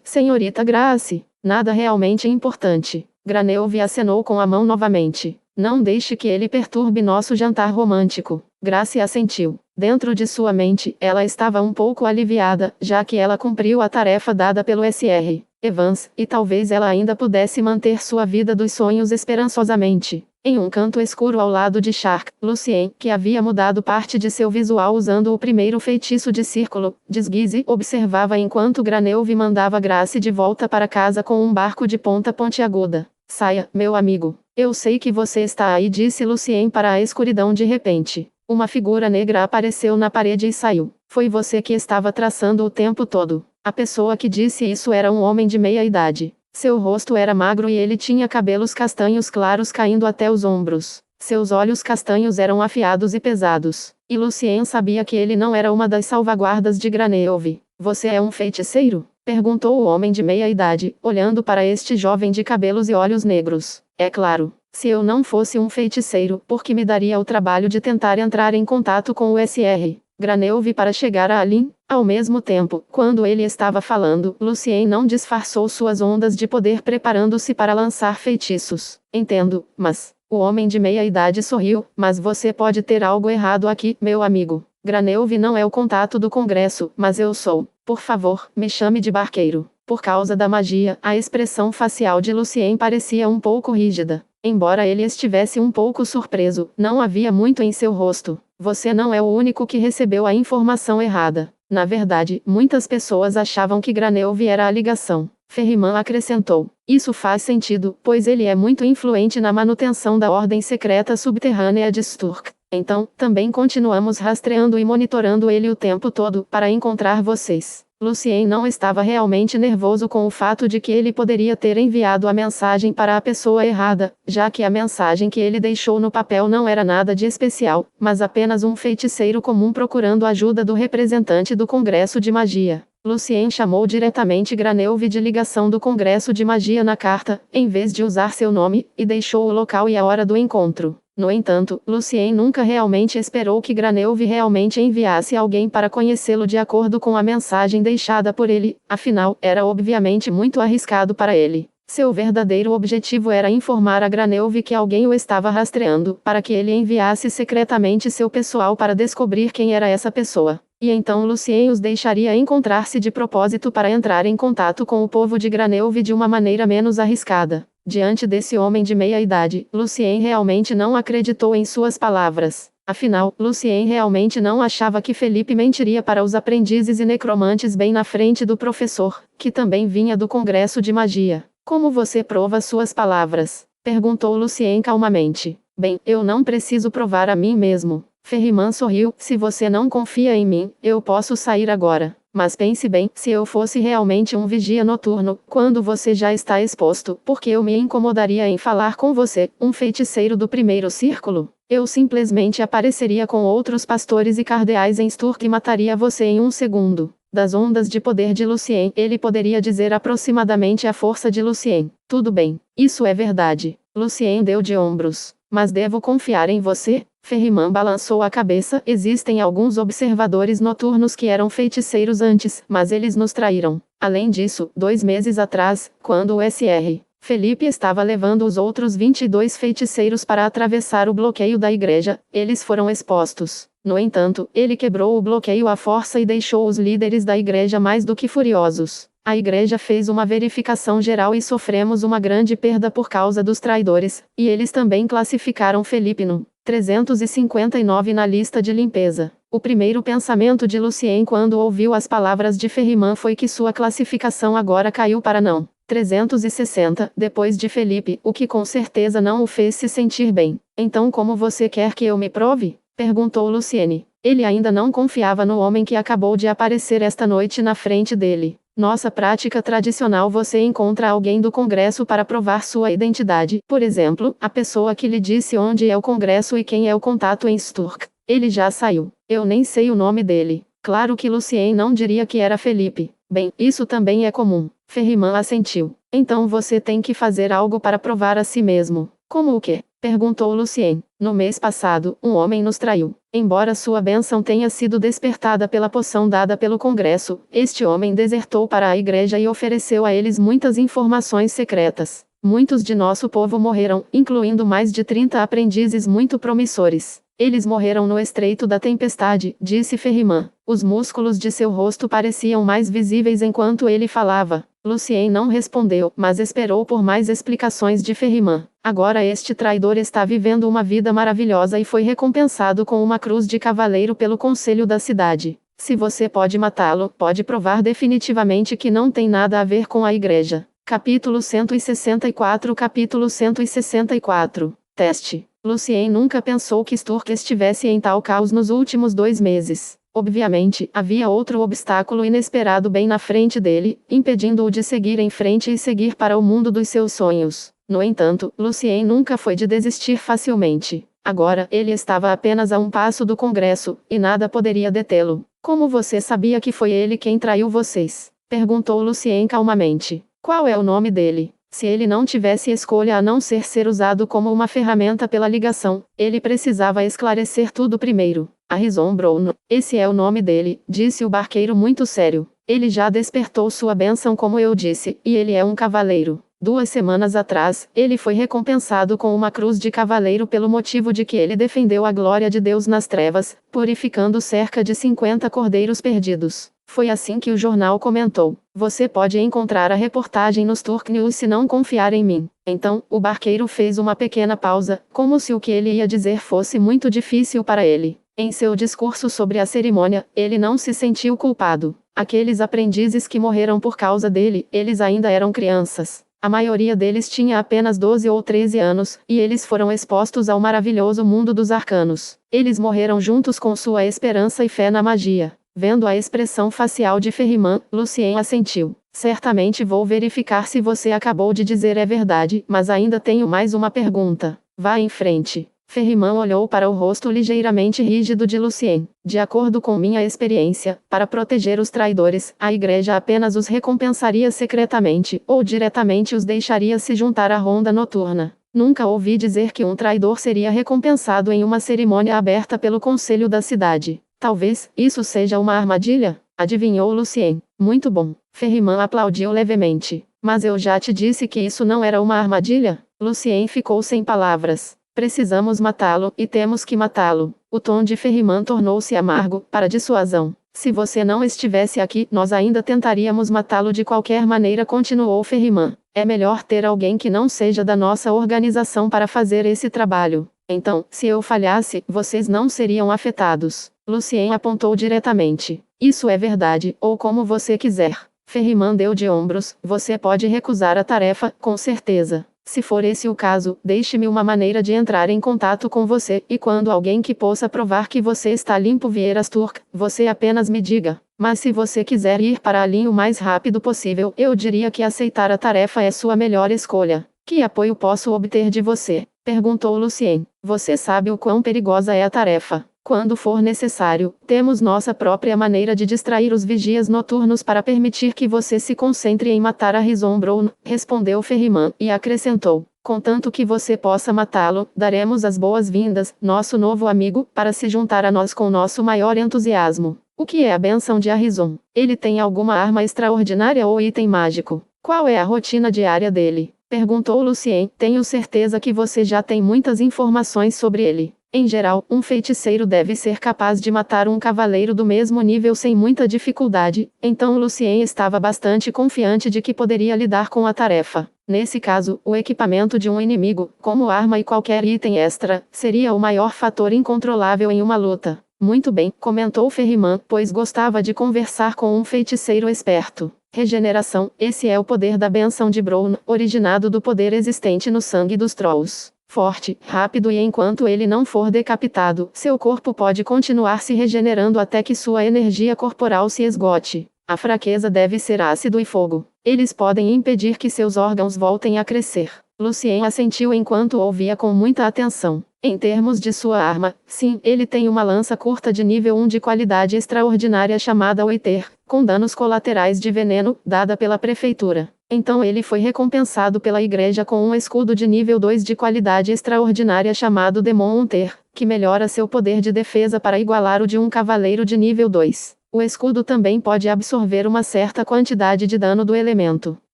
Speaker 1: senhorita Grace. Nada realmente importante. Graneuve acenou com a mão novamente. Não deixe que ele perturbe nosso jantar romântico. Grace assentiu. Dentro de sua mente, ela estava um pouco aliviada, já que ela cumpriu a tarefa dada pelo Sr. Evans, e talvez ela ainda pudesse manter sua vida dos sonhos esperançosamente. Em um canto escuro ao lado de Shark, Lucien, que havia mudado parte de seu visual usando o primeiro feitiço de círculo, desguise, observava enquanto Graneuve mandava Grace de volta para casa com um barco de ponta pontiaguda. Saia, meu amigo. Eu sei que você está aí, disse Lucien para a escuridão de repente. Uma figura negra apareceu na parede e saiu. Foi você que estava traçando o tempo todo. A pessoa que disse isso era um homem de meia idade. Seu rosto era magro e ele tinha cabelos castanhos claros caindo até os ombros. Seus olhos castanhos eram afiados e pesados. E Lucien sabia que ele não era uma das salvaguardas de Graneuve. Você é um feiticeiro? Perguntou o homem de meia idade, olhando para este jovem de cabelos e olhos negros. É claro. Se eu não fosse um feiticeiro, por que me daria o trabalho de tentar entrar em contato com o Sr. Graneuve para chegar a Alin? Ao mesmo tempo, quando ele estava falando, Lucien não disfarçou suas ondas de poder preparando-se para lançar feitiços. Entendo, mas... O homem de meia idade sorriu, mas você pode ter algo errado aqui, meu amigo. Graneuve não é o contato do Congresso, mas eu sou. Por favor, me chame de barqueiro. Por causa da magia, a expressão facial de Lucien parecia um pouco rígida. Embora ele estivesse um pouco surpreso, não havia muito em seu rosto. Você não é o único que recebeu a informação errada. Na verdade, muitas pessoas achavam que Graneuve era a ligação. Ferriman acrescentou. Isso faz sentido, pois ele é muito influente na manutenção da ordem secreta subterrânea de Sturk. Então, também continuamos rastreando e monitorando ele o tempo todo, para encontrar vocês. Lucien não estava realmente nervoso com o fato de que ele poderia ter enviado a mensagem para a pessoa errada, já que a mensagem que ele deixou no papel não era nada de especial, mas apenas um feiticeiro comum procurando ajuda do representante do Congresso de Magia. Lucien chamou diretamente Granelve de ligação do Congresso de Magia na carta, em vez de usar seu nome, e deixou o local e a hora do encontro. No entanto, Lucien nunca realmente esperou que Granelve realmente enviasse alguém para conhecê-lo de acordo com a mensagem deixada por ele, afinal, era obviamente muito arriscado para ele. Seu verdadeiro objetivo era informar a Granelve que alguém o estava rastreando, para que ele enviasse secretamente seu pessoal para descobrir quem era essa pessoa. E então Lucien os deixaria encontrar-se de propósito para entrar em contato com o povo de Granelve de uma maneira menos arriscada. Diante desse homem de meia-idade, Lucien realmente não acreditou em suas palavras. Afinal, Lucien realmente não achava que Felipe mentiria para os aprendizes e necromantes bem na frente do professor, que também vinha do Congresso de Magia. Como você prova suas palavras? Perguntou Lucien calmamente. Bem, eu não preciso provar a mim mesmo. Ferriman sorriu. Se você não confia em mim, eu posso sair agora. Mas pense bem, se eu fosse realmente um vigia noturno, quando você já está exposto, por que eu me incomodaria em falar com você, um feiticeiro do primeiro círculo? Eu simplesmente apareceria com outros pastores e cardeais em Sturk e mataria você em um segundo. Das ondas de poder de Lucien, ele poderia dizer aproximadamente a força de Lucien. Tudo bem, isso é verdade. Lucien deu de ombros. Mas devo confiar em você? Ferriman balançou a cabeça. Existem alguns observadores noturnos que eram feiticeiros antes, mas eles nos traíram. Além disso, 2 meses atrás, quando o Sr. Felipe estava levando os outros 22 feiticeiros para atravessar o bloqueio da igreja, eles foram expostos. No entanto, ele quebrou o bloqueio à força e deixou os líderes da igreja mais do que furiosos. A igreja fez uma verificação geral e sofremos uma grande perda por causa dos traidores, e eles também classificaram Felipe no 359 na lista de limpeza. O primeiro pensamento de Lucien quando ouviu as palavras de Ferriman foi que sua classificação agora caiu para não 360, depois de Felipe, o que com certeza não o fez se sentir bem. Então como você quer que eu me prove? Perguntou Luciene. Ele ainda não confiava no homem que acabou de aparecer esta noite na frente dele. Nossa prática tradicional você encontra alguém do Congresso para provar sua identidade. Por exemplo, a pessoa que lhe disse onde é o Congresso e quem é o contato em Sturk. Ele já saiu. Eu nem sei o nome dele. Claro que Lucien não diria que era Felipe. Bem, isso também é comum. Ferriman assentiu. Então você tem que fazer algo para provar a si mesmo. Como o quê? Perguntou Lucien. No mês passado, um homem nos traiu. Embora sua bênção tenha sido despertada pela poção dada pelo Congresso, este homem desertou para a igreja e ofereceu a eles muitas informações secretas. Muitos de nosso povo morreram, incluindo mais de 30 aprendizes muito promissores. Eles morreram no estreito da tempestade, disse Ferriman. Os músculos de seu rosto pareciam mais visíveis enquanto ele falava. Lucien não respondeu, mas esperou por mais explicações de Ferriman. Agora este traidor está vivendo uma vida maravilhosa e foi recompensado com uma cruz de cavaleiro pelo conselho da cidade. Se você pode matá-lo, pode provar definitivamente que não tem nada a ver com a igreja. Capítulo 164. Capítulo 164. Teste. Lucien nunca pensou que Sturk estivesse em tal caos nos últimos 2 meses. Obviamente, havia outro obstáculo inesperado bem na frente dele, impedindo-o de seguir em frente e seguir para o mundo dos seus sonhos. No entanto, Lucien nunca foi de desistir facilmente. Agora, ele estava apenas a um passo do Congresso, e nada poderia detê-lo. Como você sabia que foi ele quem traiu vocês? Perguntou Lucien calmamente. Qual é o nome dele? Se ele não tivesse escolha a não ser usado como uma ferramenta pela ligação, ele precisava esclarecer tudo primeiro. Harrison Brown. Esse é o nome dele, disse o barqueiro muito sério. Ele já despertou sua bênção como eu disse, e ele é um cavaleiro. 2 semanas atrás, ele foi recompensado com uma cruz de cavaleiro pelo motivo de que ele defendeu a glória de Deus nas trevas, purificando cerca de 50 cordeiros perdidos. Foi assim que o jornal comentou. Você pode encontrar a reportagem nos Turk News se não confiar em mim. Então, o barqueiro fez uma pequena pausa, como se o que ele ia dizer fosse muito difícil para ele. Em seu discurso sobre a cerimônia, ele não se sentiu culpado. Aqueles aprendizes que morreram por causa dele, eles ainda eram crianças. A maioria deles tinha apenas 12 ou 13 anos, e eles foram expostos ao maravilhoso mundo dos arcanos. Eles morreram juntos com sua esperança e fé na magia. Vendo a expressão facial de Ferriman, Lucien assentiu. Certamente vou verificar se você acabou de dizer é verdade, mas ainda tenho mais uma pergunta. Vá em frente. Ferriman olhou para o rosto ligeiramente rígido de Lucien. De acordo com minha experiência, para proteger os traidores, a igreja apenas os recompensaria secretamente, ou diretamente os deixaria se juntar à ronda noturna. Nunca ouvi dizer que um traidor seria recompensado em uma cerimônia aberta pelo conselho da cidade. Talvez isso seja uma armadilha? Adivinhou Lucien. Muito bom. Ferriman aplaudiu levemente. Mas eu já te disse que isso não era uma armadilha? Lucien ficou sem palavras. Precisamos matá-lo, e temos que matá-lo. O tom de Ferriman tornou-se amargo, para dissuasão. Se você não estivesse aqui, nós ainda tentaríamos matá-lo de qualquer maneira, continuou Ferriman. É melhor ter alguém que não seja da nossa organização para fazer esse trabalho. Então, se eu falhasse, vocês não seriam afetados. Lucien apontou diretamente. Isso é verdade, ou como você quiser. Ferriman deu de ombros. Você pode recusar a tarefa, com certeza. Se for esse o caso, deixe-me uma maneira de entrar em contato com você, e quando alguém que possa provar que você está limpo vier a Sturk, você apenas me diga. Mas se você quiser ir para ali o mais rápido possível, eu diria que aceitar a tarefa é sua melhor escolha. Que apoio posso obter de você? Perguntou Lucien. Você sabe o quão perigosa é a tarefa. Quando for necessário, temos nossa própria maneira de distrair os vigias noturnos para permitir que você se concentre em matar a Rison Brown, respondeu Ferriman, e acrescentou. Contanto que você possa matá-lo, daremos as boas-vindas, nosso novo amigo, para se juntar a nós com nosso maior entusiasmo. O que é a bênção de Arison? Ele tem alguma arma extraordinária ou item mágico? Qual é a rotina diária dele? Perguntou Lucien. Tenho certeza que você já tem muitas informações sobre ele. Em geral, um feiticeiro deve ser capaz de matar um cavaleiro do mesmo nível sem muita dificuldade, então Lucien estava bastante confiante de que poderia lidar com a tarefa. Nesse caso, o equipamento de um inimigo, como arma e qualquer item extra, seria o maior fator incontrolável em uma luta. Muito bem, comentou Ferriman, pois gostava de conversar com um feiticeiro esperto. Regeneração, esse é o poder da bênção de Brown, originado do poder existente no sangue dos Trolls. Forte, rápido e enquanto ele não for decapitado, seu corpo pode continuar se regenerando até que sua energia corporal se esgote. A fraqueza deve ser ácido e fogo. Eles podem impedir que seus órgãos voltem a crescer. Lucien assentiu enquanto ouvia com muita atenção. Em termos de sua arma, sim, ele tem uma lança curta de nível 1 de qualidade extraordinária chamada Oiter, com danos colaterais de veneno, dada pela prefeitura. Então ele foi recompensado pela igreja com um escudo de nível 2 de qualidade extraordinária chamado Demon Hunter, que melhora seu poder de defesa para igualar o de um cavaleiro de nível 2. O escudo também pode absorver uma certa quantidade de dano do elemento.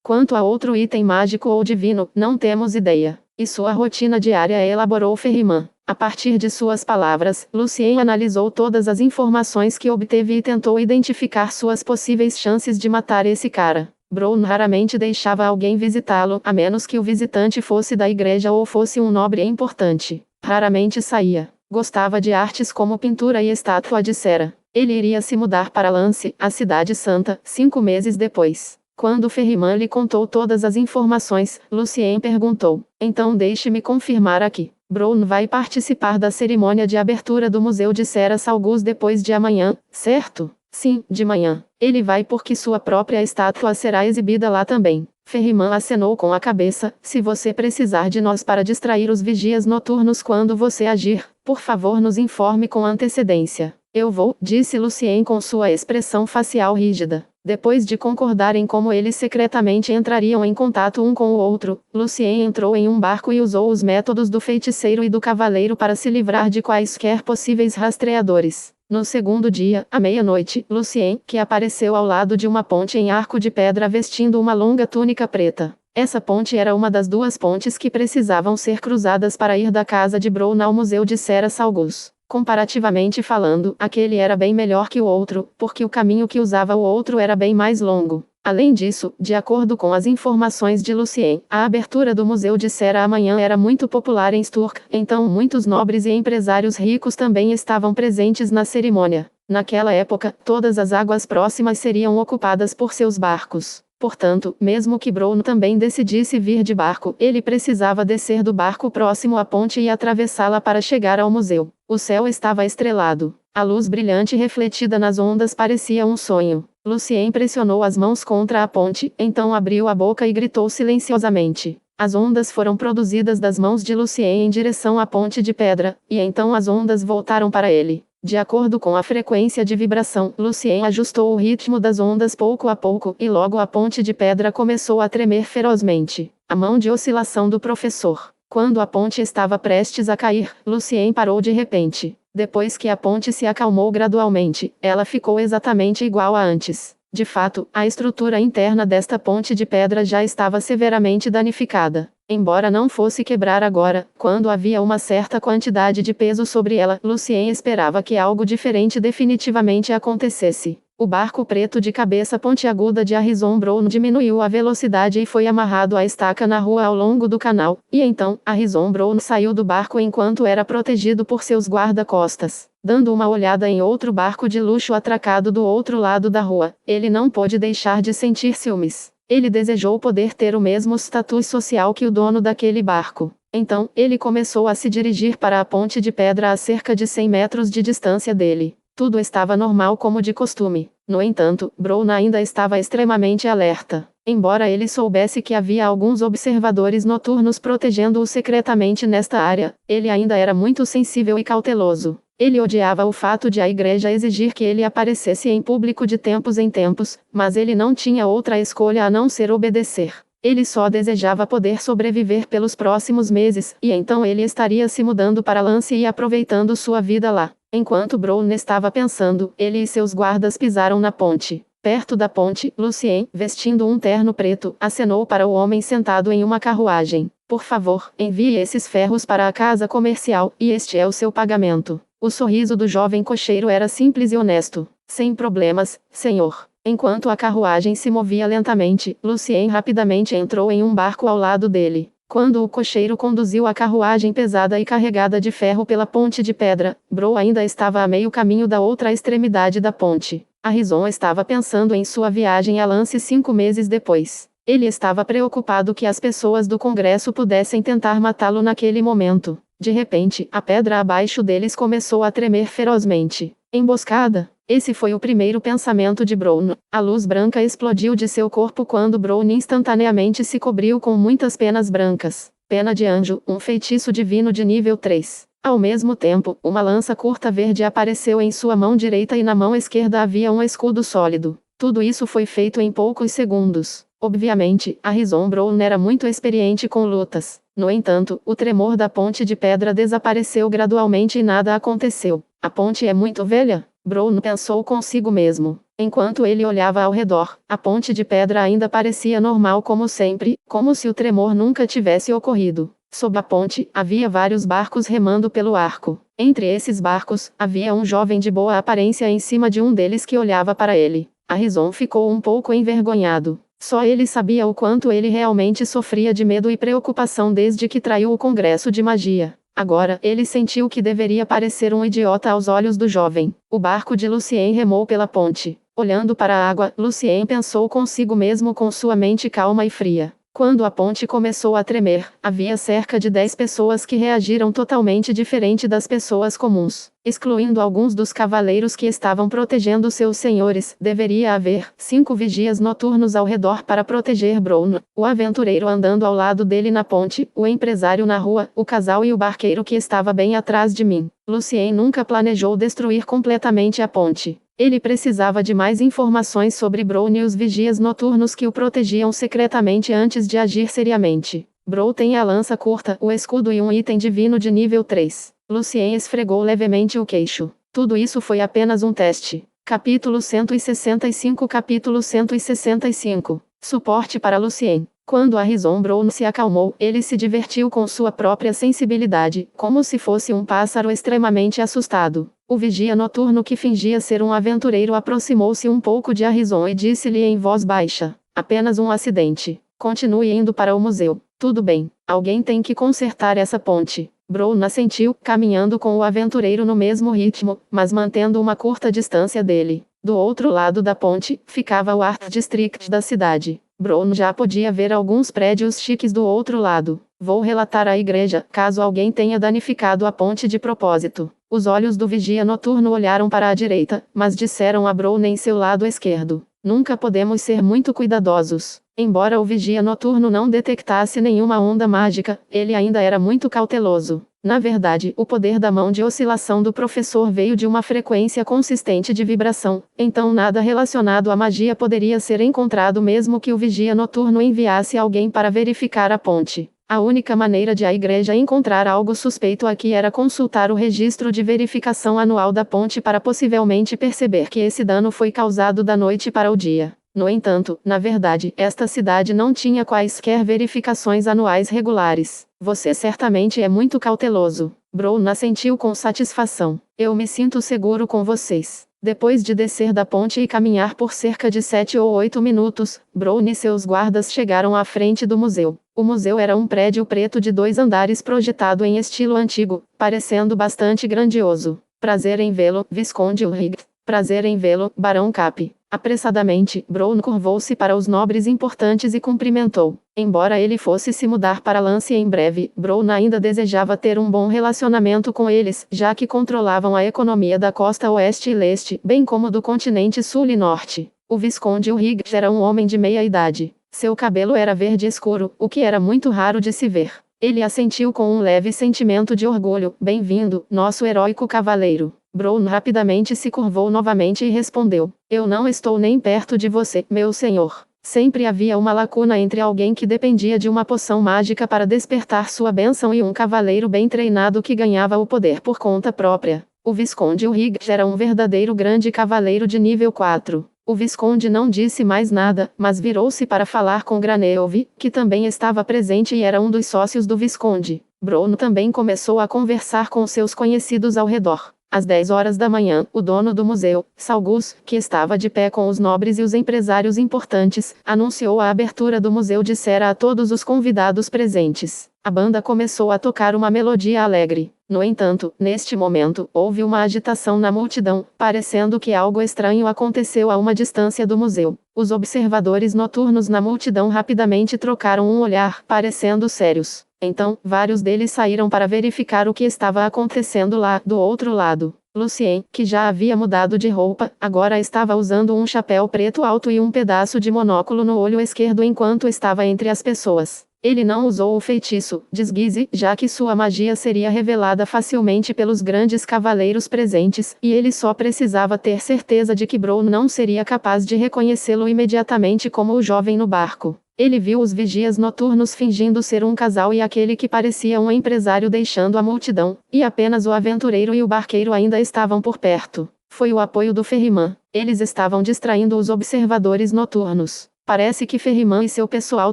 Speaker 1: Quanto a outro item mágico ou divino, não temos ideia. E sua rotina diária elaborou Ferriman. A partir de suas palavras, Lucien analisou todas as informações que obteve e tentou identificar suas possíveis chances de matar esse cara. Brown raramente deixava alguém visitá-lo, a menos que o visitante fosse da igreja ou fosse um nobre importante. Raramente saía. Gostava de artes como pintura e estátua de cera. Ele iria se mudar para Lance, a cidade santa, 5 meses depois. Quando Ferriman lhe contou todas as informações, Lucien perguntou. Então deixe-me confirmar aqui. Brown vai participar da cerimônia de abertura do Museu de Cera Salgus depois de amanhã, certo? Sim, de manhã. Ele vai porque sua própria estátua será exibida lá também. Ferriman acenou com a cabeça. Se você precisar de nós para distrair os vigias noturnos quando você agir, por favor nos informe com antecedência. Eu vou, disse Lucien com sua expressão facial rígida. Depois de concordarem como eles secretamente entrariam em contato um com o outro, Lucien entrou em um barco e usou os métodos do feiticeiro e do cavaleiro para se livrar de quaisquer possíveis rastreadores. No segundo dia, à meia-noite, Lucien, que apareceu ao lado de uma ponte em arco de pedra vestindo uma longa túnica preta. Essa ponte era uma das 2 pontes que precisavam ser cruzadas para ir da casa de Brown ao Museu de Cera Salgus. Comparativamente falando, aquele era bem melhor que o outro, porque o caminho que usava o outro era bem mais longo. Além disso, de acordo com as informações de Lucien, a abertura do Museu de Cera amanhã era muito popular em Sturk, então muitos nobres e empresários ricos também estavam presentes na cerimônia. Naquela época, todas as águas próximas seriam ocupadas por seus barcos. Portanto, mesmo que Brown também decidisse vir de barco, ele precisava descer do barco próximo à ponte e atravessá-la para chegar ao museu. O céu estava estrelado. A luz brilhante refletida nas ondas parecia um sonho. Lucien pressionou as mãos contra a ponte, então abriu a boca e gritou silenciosamente. As ondas foram produzidas das mãos de Lucien em direção à ponte de pedra, e então as ondas voltaram para ele. De acordo com a frequência de vibração, Lucien ajustou o ritmo das ondas pouco a pouco, e logo a ponte de pedra começou a tremer ferozmente. A mão de oscilação do professor. Quando a ponte estava prestes a cair, Lucien parou de repente. Depois que a ponte se acalmou gradualmente, ela ficou exatamente igual a antes. De fato, a estrutura interna desta ponte de pedra já estava severamente danificada. Embora não fosse quebrar agora, quando havia uma certa quantidade de peso sobre ela, Lucien esperava que algo diferente definitivamente acontecesse. O barco preto de cabeça pontiaguda de Harrison Brown diminuiu a velocidade e foi amarrado à estaca na rua ao longo do canal, e então, Harrison Brown saiu do barco enquanto era protegido por seus guarda-costas. Dando uma olhada em outro barco de luxo atracado do outro lado da rua, ele não pôde deixar de sentir ciúmes. Ele desejou poder ter o mesmo status social que o dono daquele barco. Então, ele começou a se dirigir para a ponte de pedra a cerca de 100 metros de distância dele. Tudo estava normal como de costume. No entanto, Brown ainda estava extremamente alerta. Embora ele soubesse que havia alguns observadores noturnos protegendo-o secretamente nesta área, ele ainda era muito sensível e cauteloso. Ele odiava o fato de a igreja exigir que ele aparecesse em público de tempos em tempos, mas ele não tinha outra escolha a não ser obedecer. Ele só desejava poder sobreviver pelos próximos meses, e então ele estaria se mudando para Lance e aproveitando sua vida lá. Enquanto Brown estava pensando, ele e seus guardas pisaram na ponte. Perto da ponte, Lucien, vestindo um terno preto, acenou para o homem sentado em uma carruagem. Por favor, envie esses ferros para a casa comercial, e este é o seu pagamento. O sorriso do jovem cocheiro era simples e honesto. Sem problemas, senhor. Enquanto a carruagem se movia lentamente, Lucien rapidamente entrou em um barco ao lado dele. Quando o cocheiro conduziu a carruagem pesada e carregada de ferro pela ponte de pedra, Brown ainda estava a meio caminho da outra extremidade da ponte. Harrison estava pensando em sua viagem a Lance 5 meses depois. Ele estava preocupado que as pessoas do Congresso pudessem tentar matá-lo naquele momento. De repente, a pedra abaixo deles começou a tremer ferozmente. Emboscada? Esse foi o primeiro pensamento de Brown. A luz branca explodiu de seu corpo quando Brown instantaneamente se cobriu com muitas penas brancas. Pena de anjo, um feitiço divino de nível 3. Ao mesmo tempo, uma lança curta verde apareceu em sua mão direita e na mão esquerda havia um escudo sólido. Tudo isso foi feito em poucos segundos. Obviamente, Harrison Brown era muito experiente com lutas. No entanto, o tremor da ponte de pedra desapareceu gradualmente e nada aconteceu. A ponte é muito velha? Brown pensou consigo mesmo. Enquanto ele olhava ao redor, a ponte de pedra ainda parecia normal como sempre, como se o tremor nunca tivesse ocorrido. Sob a ponte, havia vários barcos remando pelo arco. Entre esses barcos, havia um jovem de boa aparência em cima de um deles que olhava para ele. Harrison ficou um pouco envergonhado. Só ele sabia o quanto ele realmente sofria de medo e preocupação desde que traiu o Congresso de Magia. Agora, ele sentiu que deveria parecer um idiota aos olhos do jovem. O barco de Lucien remou pela ponte. Olhando para a água, Lucien pensou consigo mesmo com sua mente calma e fria. Quando a ponte começou a tremer, havia cerca de 10 pessoas que reagiram totalmente diferente das pessoas comuns. Excluindo alguns dos cavaleiros que estavam protegendo seus senhores, deveria haver 5 vigias noturnos ao redor para proteger Brown, o aventureiro andando ao lado dele na ponte, o empresário na rua, o casal e o barqueiro que estava bem atrás de mim. Lucien nunca planejou destruir completamente a ponte. Ele precisava de mais informações sobre Brown e os vigias noturnos que o protegiam secretamente antes de agir seriamente. Brown tem a lança curta, o escudo e um item divino de nível 3. Lucien esfregou levemente o queixo. Tudo isso foi apenas um teste. Capítulo 165. Capítulo 165. Suporte para Lucien. Quando Harrison Brown se acalmou, ele se divertiu com sua própria sensibilidade, como se fosse um pássaro extremamente assustado. O vigia noturno que fingia ser um aventureiro aproximou-se um pouco de Harrison e disse-lhe em voz baixa: apenas um acidente. Continue indo para o museu. Tudo bem. Alguém tem que consertar essa ponte. Brown assentiu, caminhando com o aventureiro no mesmo ritmo, mas mantendo uma curta distância dele. Do outro lado da ponte, ficava o Art District da cidade. Brown já podia ver alguns prédios chiques do outro lado. Vou relatar à igreja, caso alguém tenha danificado a ponte de propósito. Os olhos do vigia noturno olharam para a direita, mas disseram a Brown em seu lado esquerdo. Nunca podemos ser muito cuidadosos. Embora o vigia noturno não detectasse nenhuma onda mágica, ele ainda era muito cauteloso. Na verdade, o poder da mão de oscilação do professor veio de uma frequência consistente de vibração, então nada relacionado à magia poderia ser encontrado mesmo que o vigia noturno enviasse alguém para verificar a ponte. A única maneira de a igreja encontrar algo suspeito aqui era consultar o registro de verificação anual da ponte para possivelmente perceber que esse dano foi causado da noite para o dia. No entanto, na verdade, esta cidade não tinha quaisquer verificações anuais regulares. Você certamente é muito cauteloso. Brown assentiu com satisfação. Eu me sinto seguro com vocês. Depois de descer da ponte e caminhar por cerca de 7 ou 8 minutos, Brown e seus guardas chegaram à frente do museu. O museu era um prédio preto de 2 andares projetado em estilo antigo, parecendo bastante grandioso. Prazer em vê-lo, Visconde Ulrich. Prazer em vê-lo, Barão Cap. Apressadamente, Brown curvou-se para os nobres importantes e cumprimentou. Embora ele fosse se mudar para Lance em breve, Brown ainda desejava ter um bom relacionamento com eles, já que controlavam a economia da costa oeste e leste, bem como do continente sul e norte. O Visconde Ulrich era um homem de meia idade. Seu cabelo era verde escuro, o que era muito raro de se ver. Ele assentiu com um leve sentimento de orgulho. Bem-vindo, nosso heróico cavaleiro. Brown rapidamente se curvou novamente e respondeu: Eu não estou nem perto de você, meu senhor. Sempre havia uma lacuna entre alguém que dependia de uma poção mágica para despertar sua bênção e um cavaleiro bem treinado que ganhava o poder por conta própria. O Visconde Ulrich era um verdadeiro grande cavaleiro de nível 4. O Visconde não disse mais nada, mas virou-se para falar com Graneove, que também estava presente e era um dos sócios do Visconde. Brown também começou a conversar com seus conhecidos ao redor. Às 10 horas da manhã, o dono do museu, Saugus, que estava de pé com os nobres e os empresários importantes, anunciou a abertura do museu. Dissera a todos os convidados presentes. A banda começou a tocar uma melodia alegre. No entanto, neste momento, houve uma agitação na multidão, parecendo que algo estranho aconteceu a uma distância do museu. Os observadores noturnos na multidão rapidamente trocaram um olhar, parecendo sérios. Então, vários deles saíram para verificar o que estava acontecendo lá, do outro lado. Lucien, que já havia mudado de roupa, agora estava usando um chapéu preto alto e um pedaço de monóculo no olho esquerdo enquanto estava entre as pessoas. Ele não usou o feitiço, desguise, já que sua magia seria revelada facilmente pelos grandes cavaleiros presentes, e ele só precisava ter certeza de que Brown não seria capaz de reconhecê-lo imediatamente como o jovem no barco. Ele viu os vigias noturnos fingindo ser um casal e aquele que parecia um empresário deixando a multidão, e apenas o aventureiro e o barqueiro ainda estavam por perto. Foi o apoio do Ferriman. Eles estavam distraindo os observadores noturnos. Parece que Ferriman e seu pessoal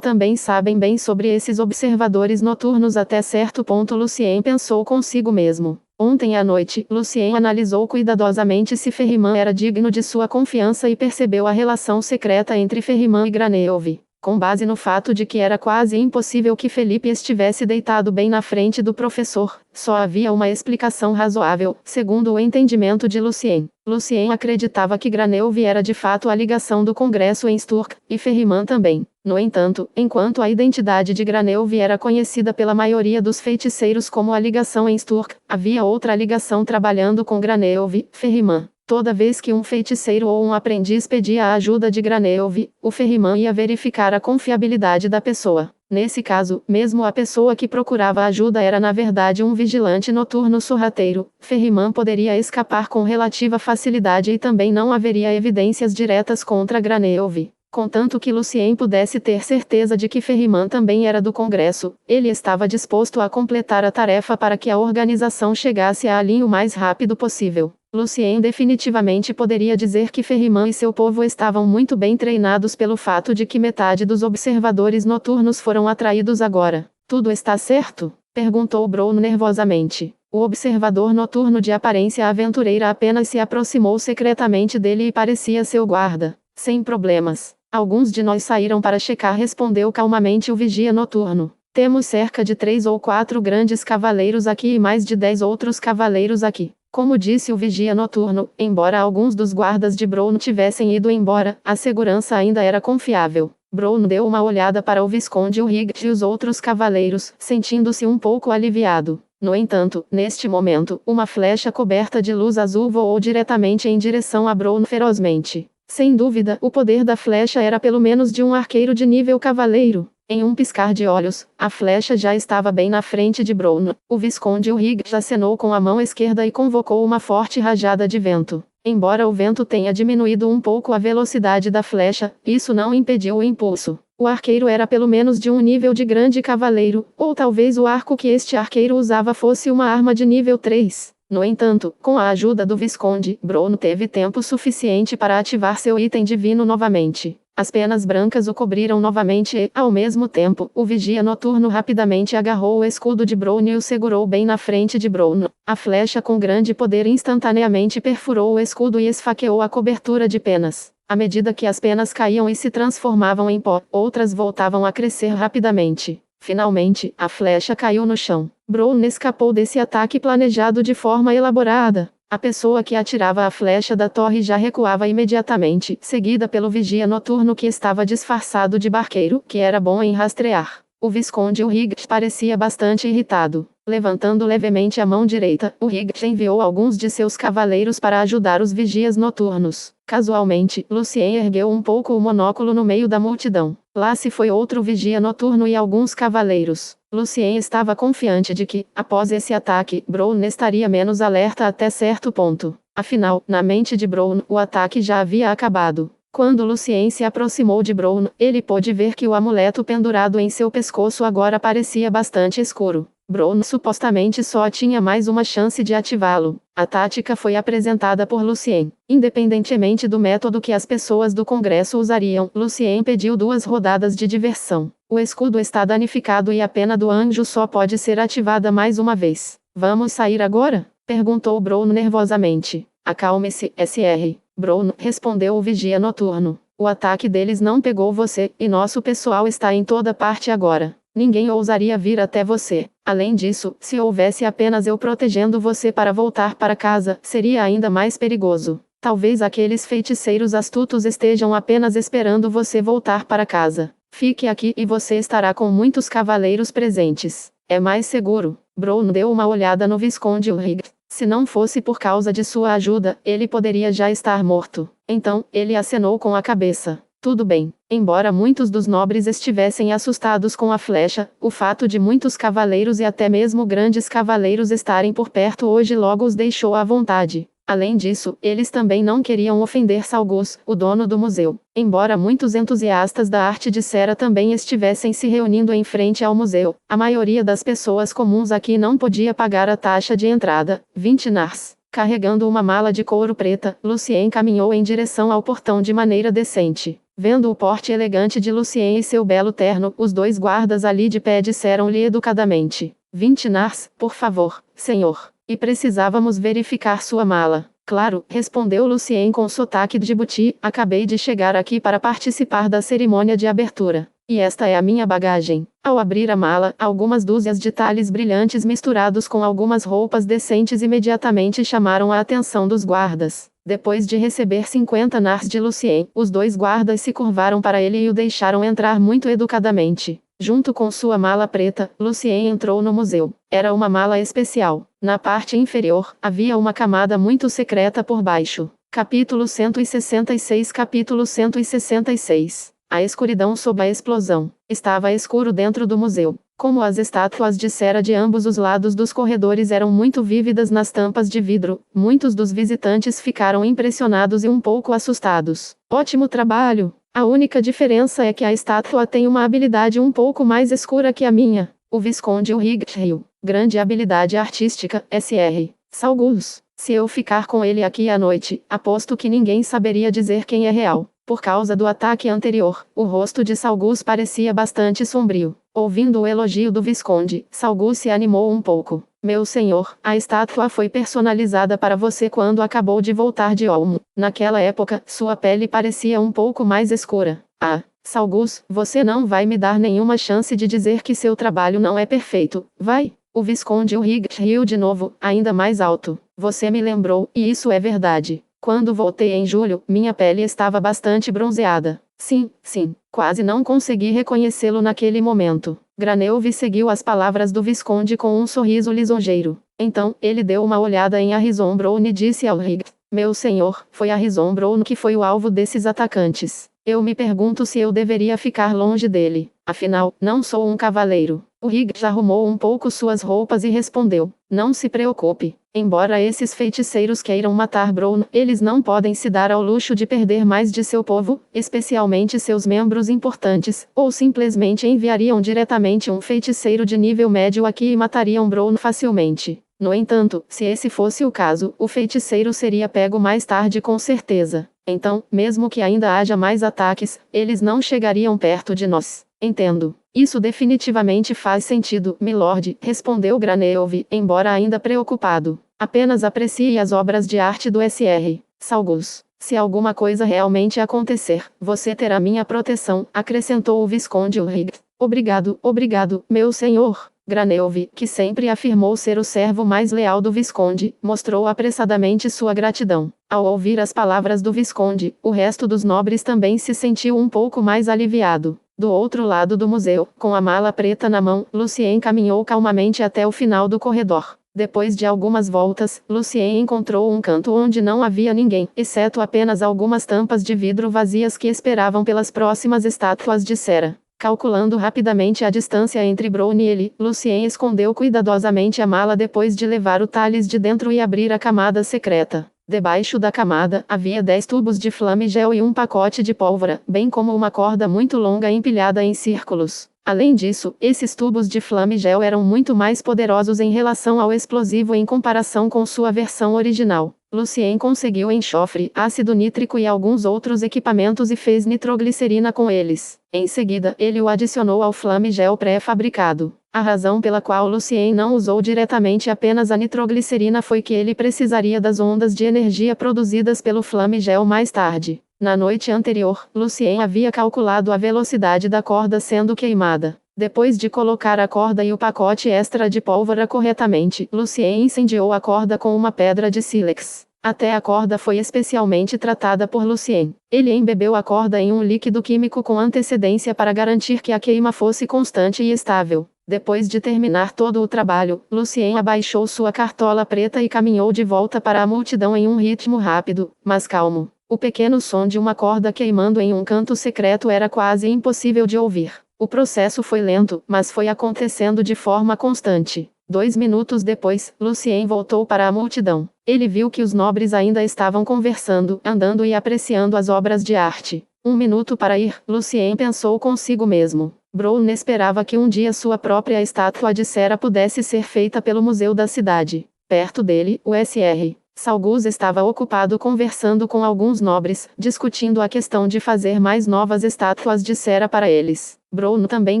Speaker 1: também sabem bem sobre esses observadores noturnos até certo ponto. Lucien pensou consigo mesmo. Ontem à noite, Lucien analisou cuidadosamente se Ferriman era digno de sua confiança e percebeu a relação secreta entre Ferriman e Graneove. Com base no fato de que era quase impossível que Felipe estivesse deitado bem na frente do professor, só havia uma explicação razoável, segundo o entendimento de Lucien. Lucien acreditava que Graneove era de fato a ligação do Congresso em Sturk, e Ferriman também. No entanto, enquanto a identidade de Graneove era conhecida pela maioria dos feiticeiros como a ligação em Sturk, havia outra ligação trabalhando com Graneove, Ferriman. Toda vez que um feiticeiro ou um aprendiz pedia a ajuda de Graneove, o Ferriman ia verificar a confiabilidade da pessoa. Nesse caso, mesmo a pessoa que procurava ajuda era na verdade um vigilante noturno sorrateiro, Ferriman poderia escapar com relativa facilidade e também não haveria evidências diretas contra Graneove. Contanto que Lucien pudesse ter certeza de que Ferriman também era do Congresso, ele estava disposto a completar a tarefa para que a organização chegasse a Ali o mais rápido possível. Lucien definitivamente poderia dizer que Ferriman e seu povo estavam muito bem treinados pelo fato de que metade dos observadores noturnos foram atraídos agora. Tudo está certo? Perguntou Brown nervosamente. O observador noturno de aparência aventureira apenas se aproximou secretamente dele e parecia seu guarda. Sem problemas. Alguns de nós saíram para checar, respondeu calmamente o vigia noturno. Temos cerca de 3 ou 4 grandes cavaleiros aqui e mais de 10 outros cavaleiros aqui. Como disse o vigia noturno, embora alguns dos guardas de Brown tivessem ido embora, a segurança ainda era confiável. Brown deu uma olhada para o Visconde Uhrich e os outros cavaleiros, sentindo-se um pouco aliviado. No entanto, neste momento, uma flecha coberta de luz azul voou diretamente em direção a Brown ferozmente. Sem dúvida, o poder da flecha era pelo menos de um arqueiro de nível cavaleiro. Em um piscar de olhos, a flecha já estava bem na frente de Brown. O Visconde Uhrich acenou com a mão esquerda e convocou uma forte rajada de vento. Embora o vento tenha diminuído um pouco a velocidade da flecha, isso não impediu o impulso. O arqueiro era pelo menos de um nível de grande cavaleiro, ou talvez o arco que este arqueiro usava fosse uma arma de nível 3. No entanto, com a ajuda do Visconde, Brown teve tempo suficiente para ativar seu item divino novamente. As penas brancas o cobriram novamente e, ao mesmo tempo, o vigia noturno rapidamente agarrou o escudo de Brown e o segurou bem na frente de Brown. A flecha com grande poder instantaneamente perfurou o escudo e esfaqueou a cobertura de penas. À medida que as penas caíam e se transformavam em pó, outras voltavam a crescer rapidamente. Finalmente, a flecha caiu no chão. Brown escapou desse ataque planejado de forma elaborada. A pessoa que atirava a flecha da torre já recuava imediatamente, seguida pelo vigia noturno que estava disfarçado de barqueiro, que era bom em rastrear. O Visconde Uhrich parecia bastante irritado. Levantando levemente a mão direita, Uhrich enviou alguns de seus cavaleiros para ajudar os vigias noturnos. Casualmente, Lucien ergueu um pouco o monóculo no meio da multidão. Lá se foi outro vigia noturno e alguns cavaleiros. Lucien estava confiante de que, após esse ataque, Brown estaria menos alerta até certo ponto. Afinal, na mente de Brown, o ataque já havia acabado. Quando Lucien se aproximou de Brown, ele pôde ver que o amuleto pendurado em seu pescoço agora parecia bastante escuro. Brown supostamente só tinha mais uma chance de ativá-lo. A tática foi apresentada por Lucien. Independentemente do método que as pessoas do Congresso usariam, Lucien pediu 2 rodadas de diversão. O escudo está danificado e a pena do anjo só pode ser ativada mais uma vez. Vamos sair agora? Perguntou Brown nervosamente. Acalme-se, Sr. Brown, respondeu o vigia noturno. O ataque deles não pegou você, e nosso pessoal está em toda parte agora. Ninguém ousaria vir até você. Além disso, se houvesse apenas eu protegendo você para voltar para casa, seria ainda mais perigoso. Talvez aqueles feiticeiros astutos estejam apenas esperando você voltar para casa. Fique aqui e você estará com muitos cavaleiros presentes. É mais seguro. Brown deu uma olhada no Visconde Uhrich. Se não fosse por causa de sua ajuda, ele poderia já estar morto. Então, ele acenou com a cabeça. Tudo bem. Embora muitos dos nobres estivessem assustados com a flecha, o fato de muitos cavaleiros e até mesmo grandes cavaleiros estarem por perto hoje logo os deixou à vontade. Além disso, eles também não queriam ofender Salgus, o dono do museu. Embora muitos entusiastas da arte de cera também estivessem se reunindo em frente ao museu, a maioria das pessoas comuns aqui não podia pagar a taxa de entrada, 20 nars. Carregando uma mala de couro preta, Lucien caminhou em direção ao portão de maneira decente. Vendo o porte elegante de Lucien e seu belo terno, os 2 guardas ali de pé disseram-lhe educadamente: 20 nars, por favor, senhor. E precisávamos verificar sua mala. Claro, respondeu Lucien com sotaque de Djibouti, acabei de chegar aqui para participar da cerimônia de abertura. E esta é a minha bagagem. Ao abrir a mala, algumas dúzias de talhes brilhantes misturados com algumas roupas decentes imediatamente chamaram a atenção dos guardas. Depois de receber 50 nars de Lucien, os 2 guardas se curvaram para ele e o deixaram entrar muito educadamente. Junto com sua mala preta, Lucien entrou no museu. Era uma mala especial. Na parte inferior, havia uma camada muito secreta por baixo. Capítulo 166. Capítulo 166. A escuridão sob a explosão. Estava escuro dentro do museu. Como as estátuas de cera de ambos os lados dos corredores eram muito vívidas nas tampas de vidro, muitos dos visitantes ficaram impressionados e um pouco assustados. Ótimo trabalho! A única diferença é que a estátua tem uma habilidade um pouco mais escura que a minha. O Visconde Uhrich riu. Grande habilidade artística, Sr. Salgus. Se eu ficar com ele aqui à noite, aposto que ninguém saberia dizer quem é real. Por causa do ataque anterior, o rosto de Salgus parecia bastante sombrio. Ouvindo o elogio do Visconde, Salgus se animou um pouco. Meu senhor, a estátua foi personalizada para você quando acabou de voltar de Olmo. Naquela época, sua pele parecia um pouco mais escura. Ah, Salgus, você não vai me dar nenhuma chance de dizer que seu trabalho não é perfeito, vai? O Visconde Uhrich riu de novo, ainda mais alto. Você me lembrou, e isso é verdade. Quando voltei em julho, minha pele estava bastante bronzeada. Sim, sim. Quase não consegui reconhecê-lo naquele momento. Granelve seguiu as palavras do Visconde com um sorriso lisonjeiro. Então, ele deu uma olhada em Harrison Brown e disse ao Higgs: Meu senhor, foi Harrison Brown que foi o alvo desses atacantes. Eu me pergunto se eu deveria ficar longe dele. Afinal, não sou um cavaleiro. O Higgs arrumou um pouco suas roupas e respondeu: Não se preocupe. Embora esses feiticeiros queiram matar Brown, eles não podem se dar ao luxo de perder mais de seu povo, especialmente seus membros importantes, ou simplesmente enviariam diretamente um feiticeiro de nível médio aqui e matariam Brown facilmente. No entanto, se esse fosse o caso, o feiticeiro seria pego mais tarde com certeza. Então, mesmo que ainda haja mais ataques, eles não chegariam perto de nós. Entendo. Isso definitivamente faz sentido, milord, respondeu Granelve, embora ainda preocupado. Apenas aprecie as obras de arte do Sr. Saugus. Se alguma coisa realmente acontecer, você terá minha proteção, acrescentou o Visconde Ulrich. Obrigado, meu senhor. Granelve, que sempre afirmou ser o servo mais leal do Visconde, mostrou apressadamente sua gratidão. Ao ouvir as palavras do Visconde, o resto dos nobres também se sentiu um pouco mais aliviado. Do outro lado do museu, com a mala preta na mão, Lucien caminhou calmamente até o final do corredor. Depois de algumas voltas, Lucien encontrou um canto onde não havia ninguém, exceto apenas algumas tampas de vidro vazias que esperavam pelas próximas estátuas de cera. Calculando rapidamente a distância entre Brown e ele, Lucien escondeu cuidadosamente a mala depois de levar o Thales de dentro e abrir a camada secreta. Debaixo da camada, havia 10 tubos de flamigel e um pacote de pólvora, bem como uma corda muito longa empilhada em círculos. Além disso, esses tubos de flamigel eram muito mais poderosos em relação ao explosivo em comparação com sua versão original. Lucien conseguiu enxofre, ácido nítrico e alguns outros equipamentos e fez nitroglicerina com eles. Em seguida, ele o adicionou ao flamigel pré-fabricado. A razão pela qual Lucien não usou diretamente apenas a nitroglicerina foi que ele precisaria das ondas de energia produzidas pelo flamigel mais tarde. Na noite anterior, Lucien havia calculado a velocidade da corda sendo queimada. Depois de colocar a corda e o pacote extra de pólvora corretamente, Lucien incendiou a corda com uma pedra de sílex. Até a corda foi especialmente tratada por Lucien. Ele embebeu a corda em um líquido químico com antecedência para garantir que a queima fosse constante e estável. Depois de terminar todo o trabalho, Lucien abaixou sua cartola preta e caminhou de volta para a multidão em um ritmo rápido, mas calmo. O pequeno som de uma corda queimando em um canto secreto era quase impossível de ouvir. O processo foi lento, mas foi acontecendo de forma constante. 2 minutos depois, Lucien voltou para a multidão. Ele viu que os nobres ainda estavam conversando, andando e apreciando as obras de arte. 1 minuto para ir, Lucien pensou consigo mesmo. Brown esperava que um dia sua própria estátua de cera pudesse ser feita pelo museu da cidade. Perto dele, o Sr. Saugus estava ocupado conversando com alguns nobres, discutindo a questão de fazer mais novas estátuas de cera para eles. Brown também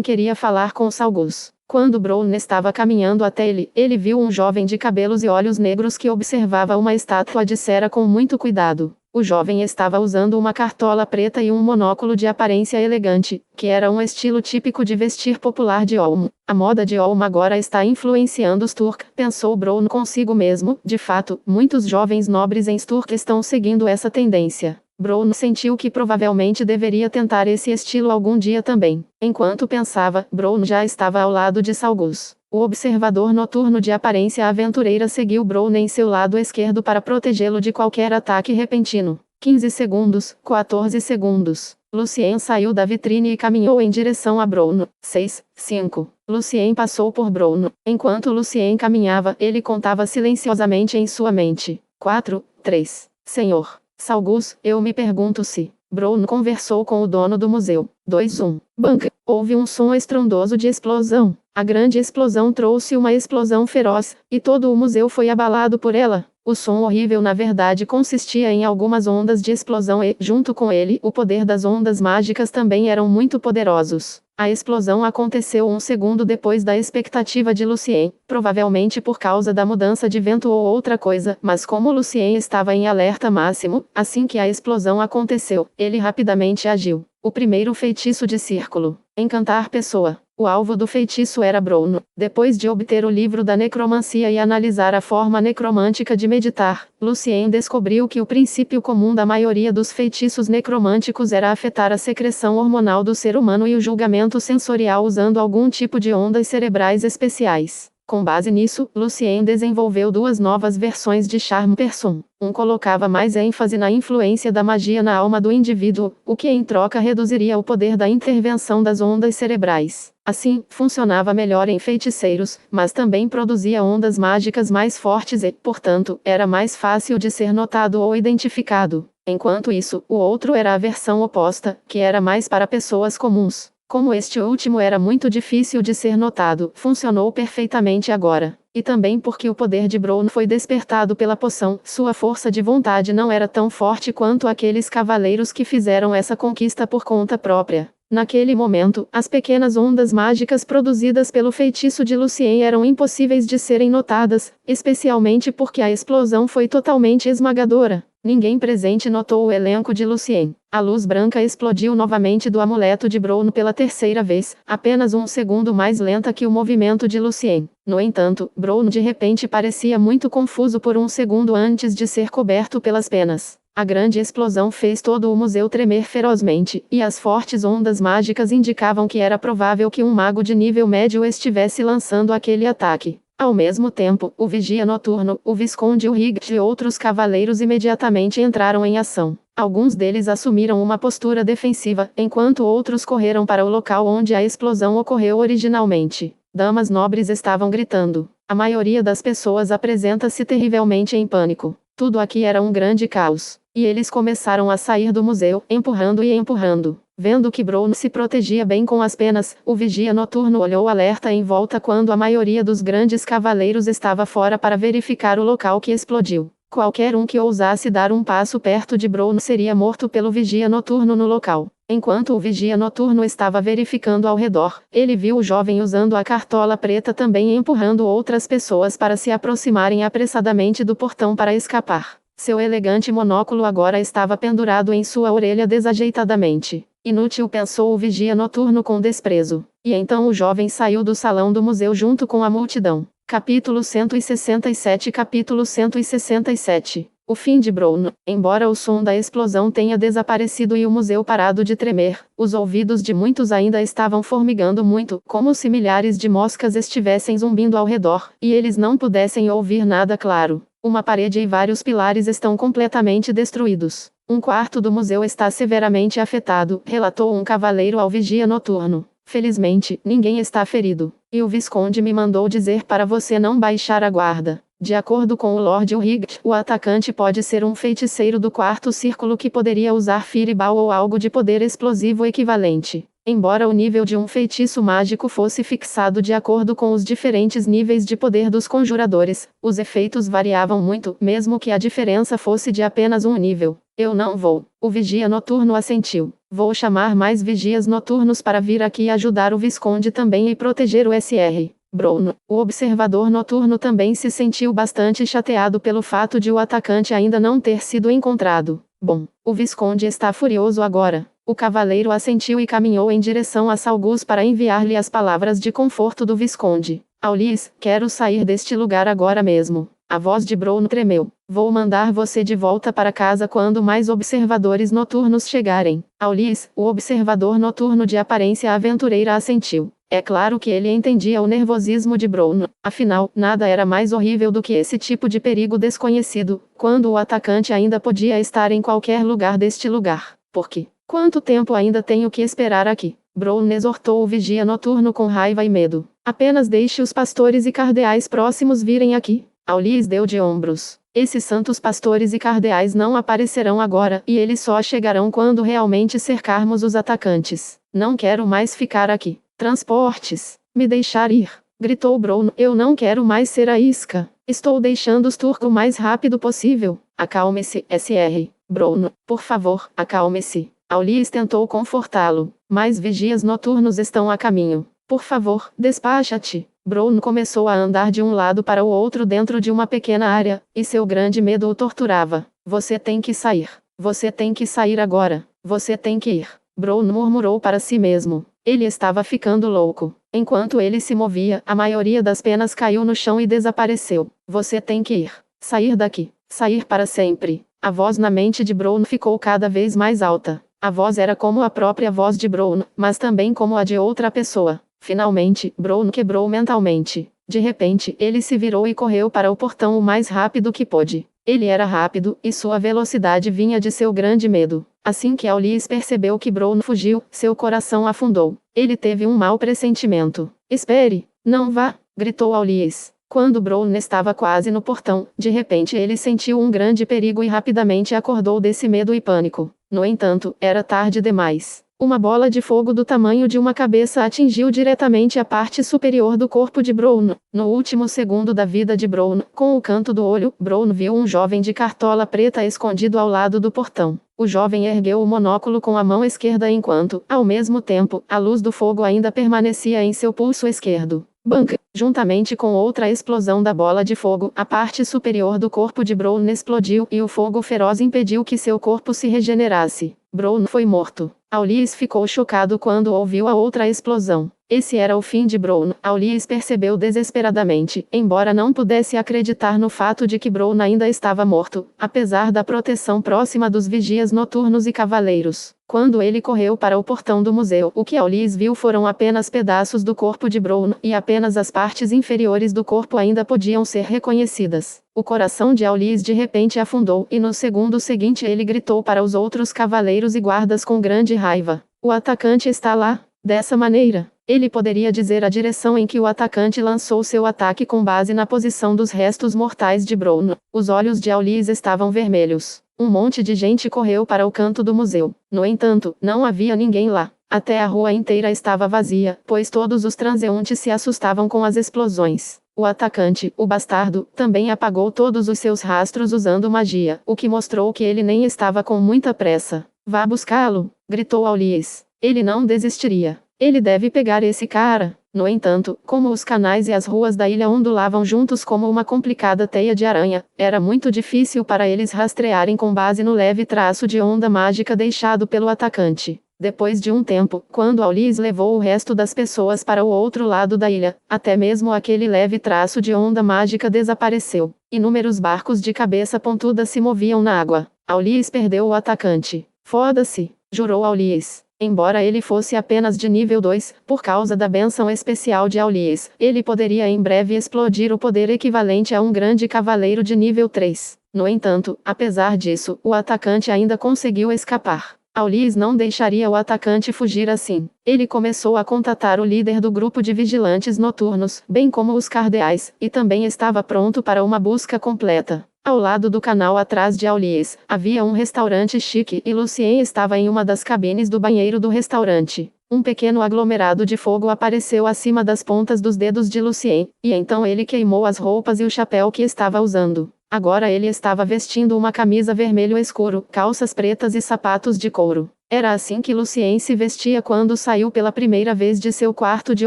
Speaker 1: queria falar com Saugus. Quando Brown estava caminhando até ele, ele viu um jovem de cabelos e olhos negros que observava uma estátua de cera com muito cuidado. O jovem estava usando uma cartola preta e um monóculo de aparência elegante, que era um estilo típico de vestir popular de Olm. A moda de Olm agora está influenciando os Turk, pensou Brown consigo mesmo. De fato, muitos jovens nobres em Sturk estão seguindo essa tendência. Brown sentiu que provavelmente deveria tentar esse estilo algum dia também. Enquanto pensava, Brown já estava ao lado de Saugus. O observador noturno de aparência aventureira seguiu Brown em seu lado esquerdo para protegê-lo de qualquer ataque repentino. 15 segundos, 14 segundos. Lucien saiu da vitrine e caminhou em direção a Brown. 6, 5. Lucien passou por Brown. Enquanto Lucien caminhava, ele contava silenciosamente em sua mente. 4, 3. Senhor Saugus, eu me pergunto se... Brown conversou com o dono do museu. 2-1. Banca. Houve um som estrondoso de explosão. A grande explosão trouxe uma explosão feroz, e todo o museu foi abalado por ela. O som horrível na verdade consistia em algumas ondas de explosão e, junto com ele, o poder das ondas mágicas também eram muito poderosos. A explosão aconteceu 1 segundo depois da expectativa de Lucien, provavelmente por causa da mudança de vento ou outra coisa, mas como Lucien estava em alerta máximo, assim que a explosão aconteceu, ele rapidamente agiu. O primeiro feitiço de círculo. Encantar pessoa. O alvo do feitiço era Bruno. Depois de obter o livro da necromancia e analisar a forma necromântica de meditar, Lucien descobriu que o princípio comum da maioria dos feitiços necromânticos era afetar a secreção hormonal do ser humano e o julgamento sensorial usando algum tipo de ondas cerebrais especiais. Com base nisso, Lucien desenvolveu duas novas versões de Charme Person. Um colocava mais ênfase na influência da magia na alma do indivíduo, o que em troca reduziria o poder da intervenção das ondas cerebrais. Assim, funcionava melhor em feiticeiros, mas também produzia ondas mágicas mais fortes e, portanto, era mais fácil de ser notado ou identificado. Enquanto isso, o outro era a versão oposta, que era mais para pessoas comuns. Como este último era muito difícil de ser notado, funcionou perfeitamente agora. E também porque o poder de Bruno foi despertado pela poção, sua força de vontade não era tão forte quanto aqueles cavaleiros que fizeram essa conquista por conta própria. Naquele momento, as pequenas ondas mágicas produzidas pelo feitiço de Lucien eram impossíveis de serem notadas, especialmente porque a explosão foi totalmente esmagadora. Ninguém presente notou o elenco de Lucien. A luz branca explodiu novamente do amuleto de Bruno pela terceira vez, apenas um segundo mais lenta que o movimento de Lucien. No entanto, Bruno de repente parecia muito confuso por um segundo antes de ser coberto pelas penas. A grande explosão fez todo o museu tremer ferozmente, e as fortes ondas mágicas indicavam que era provável que um mago de nível médio estivesse lançando aquele ataque. Ao mesmo tempo, o vigia noturno, o Visconde Ulrich e outros cavaleiros imediatamente entraram em ação. Alguns deles assumiram uma postura defensiva, enquanto outros correram para o local onde a explosão ocorreu originalmente. Damas nobres estavam gritando. A maioria das pessoas apresenta-se terrivelmente em pânico. Tudo aqui era um grande caos. E eles começaram a sair do museu, empurrando e empurrando. Vendo que Bruno se protegia bem com as penas, o vigia noturno olhou alerta em volta quando a maioria dos grandes cavaleiros estava fora para verificar o local que explodiu. Qualquer um que ousasse dar um passo perto de Bruno seria morto pelo vigia noturno no local. Enquanto o vigia noturno estava verificando ao redor, ele viu o jovem usando a cartola preta também empurrando outras pessoas para se aproximarem apressadamente do portão para escapar. Seu elegante monóculo agora estava pendurado em sua orelha desajeitadamente. Inútil, pensou o vigia noturno com desprezo. E então o jovem saiu do salão do museu junto com a multidão. Capítulo 167. Capítulo 167. O fim de Bruno. Embora o som da explosão tenha desaparecido e o museu parado de tremer, os ouvidos de muitos ainda estavam formigando muito, como se milhares de moscas estivessem zumbindo ao redor, e eles não pudessem ouvir nada claro. Uma parede e vários pilares estão completamente destruídos. Um quarto do museu está severamente afetado, relatou um cavaleiro ao vigia noturno. Felizmente, ninguém está ferido. E o Visconde me mandou dizer para você não baixar a guarda. De acordo com o Lord Ulrich, o atacante pode ser um feiticeiro do quarto círculo que poderia usar Fireball ou algo de poder explosivo equivalente. Embora o nível de um feitiço mágico fosse fixado de acordo com os diferentes níveis de poder dos conjuradores, os efeitos variavam muito, mesmo que a diferença fosse de apenas um nível. Eu não vou. O vigia noturno assentiu. Vou chamar mais vigias noturnos para vir aqui ajudar o Visconde também e proteger o Sr. Bruno. O observador noturno também se sentiu bastante chateado pelo fato de o atacante ainda não ter sido encontrado. Bom, o Visconde está furioso agora. O cavaleiro assentiu e caminhou em direção a Salgus para enviar-lhe as palavras de conforto do Visconde. Aulis, quero sair deste lugar agora mesmo. A voz de Bruno tremeu. Vou mandar você de volta para casa quando mais observadores noturnos chegarem. Aulis, o observador noturno de aparência aventureira assentiu. É claro que ele entendia o nervosismo de Bruno. Afinal, nada era mais horrível do que esse tipo de perigo desconhecido, quando o atacante ainda podia estar em qualquer lugar deste lugar. Por quê? Quanto tempo ainda tenho que esperar aqui? Bruno exortou o vigia noturno com raiva e medo. Apenas deixe os pastores e cardeais próximos virem aqui. Aulis deu de ombros. Esses santos pastores e cardeais não aparecerão agora, e eles só chegarão quando realmente cercarmos os atacantes. Não quero mais ficar aqui. Transportes. Me deixar ir. Gritou Bruno. Eu não quero mais ser a isca. Estou deixando os turcos o mais rápido possível. Acalme-se, Sr. Bruno. Por favor, acalme-se. Aulis tentou confortá-lo. Mais vigias noturnos estão a caminho. Por favor, despacha-te. Bruno começou a andar de um lado para o outro dentro de uma pequena área, e seu grande medo o torturava. Você tem que sair. Você tem que sair agora. Você tem que ir. Bruno murmurou para si mesmo. Ele estava ficando louco. Enquanto ele se movia, a maioria das penas caiu no chão e desapareceu. Você tem que ir. Sair daqui. Sair para sempre. A voz na mente de Brown ficou cada vez mais alta. A voz era como a própria voz de Brown, mas também como a de outra pessoa. Finalmente, Brown quebrou mentalmente. De repente, ele se virou e correu para o portão o mais rápido que pôde. Ele era rápido, e sua velocidade vinha de seu grande medo. Assim que Aulies percebeu que Brown fugiu, seu coração afundou. Ele teve um mau pressentimento. Espere! Não vá! Gritou Aulies. Quando Brown estava quase no portão, de repente ele sentiu um grande perigo e rapidamente acordou desse medo e pânico. No entanto, era tarde demais. Uma bola de fogo do tamanho de uma cabeça atingiu diretamente a parte superior do corpo de Brown. No último segundo da vida de Brown, com o canto do olho, Brown viu um jovem de cartola preta escondido ao lado do portão. O jovem ergueu o monóculo com a mão esquerda enquanto, ao mesmo tempo, a luz do fogo ainda permanecia em seu pulso esquerdo. Bang! Juntamente com outra explosão da bola de fogo, a parte superior do corpo de Brown explodiu e o fogo feroz impediu que seu corpo se regenerasse. Brown foi morto. Aulies ficou chocado quando ouviu a outra explosão. Esse era o fim de Brown. Aulies percebeu desesperadamente, embora não pudesse acreditar no fato de que Brown ainda estava morto, apesar da proteção próxima dos vigias noturnos e cavaleiros. Quando ele correu para o portão do museu, o que Aulies viu foram apenas pedaços do corpo de Brown, e apenas as partes inferiores do corpo ainda podiam ser reconhecidas. O coração de Aulies de repente afundou, e no segundo seguinte ele gritou para os outros cavaleiros e guardas com grande raiva. O atacante está lá. Dessa maneira, ele poderia dizer a direção em que o atacante lançou seu ataque com base na posição dos restos mortais de Brown. Os olhos de Aulies estavam vermelhos. Um monte de gente correu para o canto do museu. No entanto, não havia ninguém lá. Até a rua inteira estava vazia, pois todos os transeuntes se assustavam com as explosões. O atacante, o bastardo, também apagou todos os seus rastros usando magia, o que mostrou que ele nem estava com muita pressa. Vá buscá-lo, gritou Aulies. Ele não desistiria. Ele deve pegar esse cara. No entanto, como os canais e as ruas da ilha ondulavam juntos como uma complicada teia de aranha, era muito difícil para eles rastrearem com base no leve traço de onda mágica deixado pelo atacante. Depois de um tempo, quando Aulies levou o resto das pessoas para o outro lado da ilha, até mesmo aquele leve traço de onda mágica desapareceu. Inúmeros barcos de cabeça pontuda se moviam na água. Aulies perdeu o atacante. Foda-se, jurou Aulies. Embora ele fosse apenas de nível 2, por causa da bênção especial de Aulies, ele poderia em breve explodir o poder equivalente a um grande cavaleiro de nível 3. No entanto, apesar disso, o atacante ainda conseguiu escapar. Aulies não deixaria o atacante fugir assim. Ele começou a contatar o líder do grupo de vigilantes noturnos, bem como os cardeais, e também estava pronto para uma busca completa. Ao lado do canal atrás de Aulies, havia um restaurante chique e Lucien estava em uma das cabines do banheiro do restaurante. Um pequeno aglomerado de fogo apareceu acima das pontas dos dedos de Lucien, e então ele queimou as roupas e o chapéu que estava usando. Agora ele estava vestindo uma camisa vermelho escuro, calças pretas e sapatos de couro. Era assim que Lucien se vestia quando saiu pela primeira vez de seu quarto de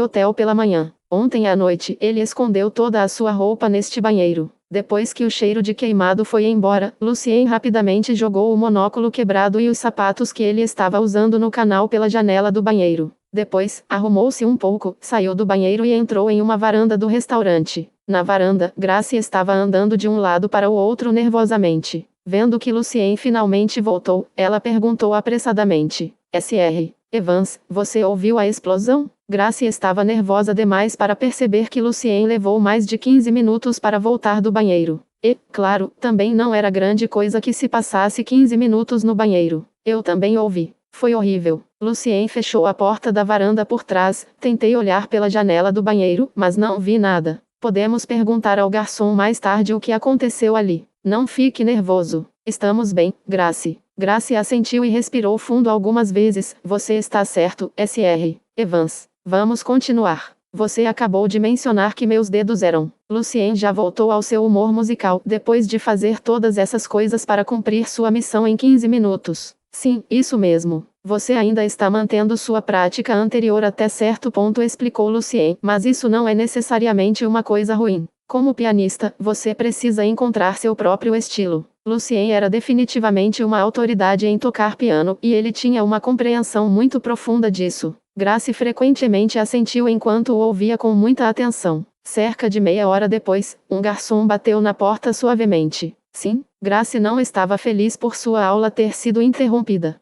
Speaker 1: hotel pela manhã. Ontem à noite, ele escondeu toda a sua roupa neste banheiro. Depois que o cheiro de queimado foi embora, Lucien rapidamente jogou o monóculo quebrado e os sapatos que ele estava usando no canal pela janela do banheiro. Depois, arrumou-se um pouco, saiu do banheiro e entrou em uma varanda do restaurante. Na varanda, Gracie estava andando de um lado para o outro nervosamente. Vendo que Lucien finalmente voltou, ela perguntou apressadamente. Sr. Evans, você ouviu a explosão? Gracie estava nervosa demais para perceber que Lucien levou mais de 15 minutos para voltar do banheiro. E, claro, também não era grande coisa que se passasse 15 minutos no banheiro. Eu também ouvi. Foi horrível. Lucien fechou a porta da varanda por trás. Tentei olhar pela janela do banheiro, mas não vi nada. Podemos perguntar ao garçom mais tarde o que aconteceu ali. Não fique nervoso. Estamos bem, Gracie. Gracie assentiu e respirou fundo algumas vezes. Você está certo, Sr. Evans. Vamos continuar. Você acabou de mencionar que meus dedos eram. Lucien já voltou ao seu humor musical depois de fazer todas essas coisas para cumprir sua missão em 15 minutos. Sim, isso mesmo. Você ainda está mantendo sua prática anterior até certo ponto, explicou Lucien, mas isso não é necessariamente uma coisa ruim. Como pianista, você precisa encontrar seu próprio estilo. Lucien era definitivamente uma autoridade em tocar piano, e ele tinha uma compreensão muito profunda disso. Grace frequentemente assentiu enquanto o ouvia com muita atenção. Cerca de meia hora depois, um garçom bateu na porta suavemente. Sim, Grace não estava feliz por sua aula ter sido interrompida.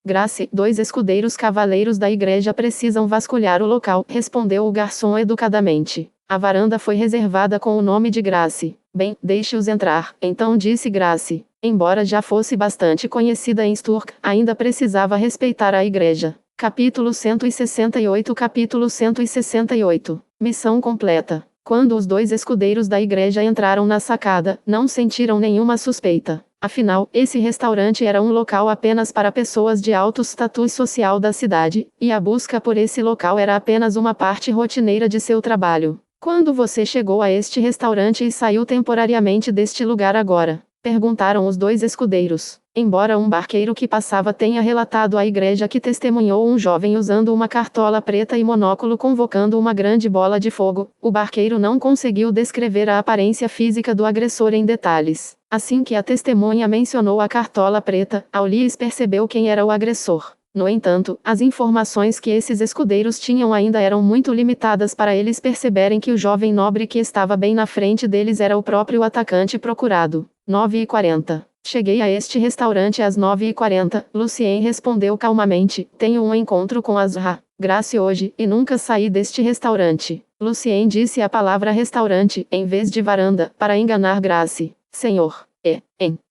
Speaker 1: Grace, 2 escudeiros cavaleiros da igreja precisam vasculhar o local, respondeu o garçom educadamente. A varanda foi reservada com o nome de Grace. Bem, deixe-os entrar, então disse Grace. Embora já fosse bastante conhecida em Sturk, ainda precisava respeitar a igreja. Capítulo 168. Capítulo 168. Missão completa. Quando os 2 escudeiros da igreja entraram na sacada, não sentiram nenhuma suspeita. Afinal, esse restaurante era um local apenas para pessoas de alto status social da cidade, e a busca por esse local era apenas uma parte rotineira de seu trabalho. Quando você chegou a este restaurante e saiu temporariamente deste lugar agora? Perguntaram os 2 escudeiros. Embora um barqueiro que passava tenha relatado à igreja que testemunhou um jovem usando uma cartola preta e monóculo convocando uma grande bola de fogo, o barqueiro não conseguiu descrever a aparência física do agressor em detalhes. Assim que a testemunha mencionou a cartola preta, Aulies percebeu quem era o agressor. No entanto, as informações que esses escudeiros tinham ainda eram muito limitadas para eles perceberem que o jovem nobre que estava bem na frente deles era o próprio atacante procurado. 9h40. Cheguei a este restaurante às 9h40, Lucien respondeu calmamente. Tenho um encontro com Azra, Grace hoje, e nunca saí deste restaurante. Lucien disse a palavra restaurante, em vez de varanda, para enganar Grace. Senhor.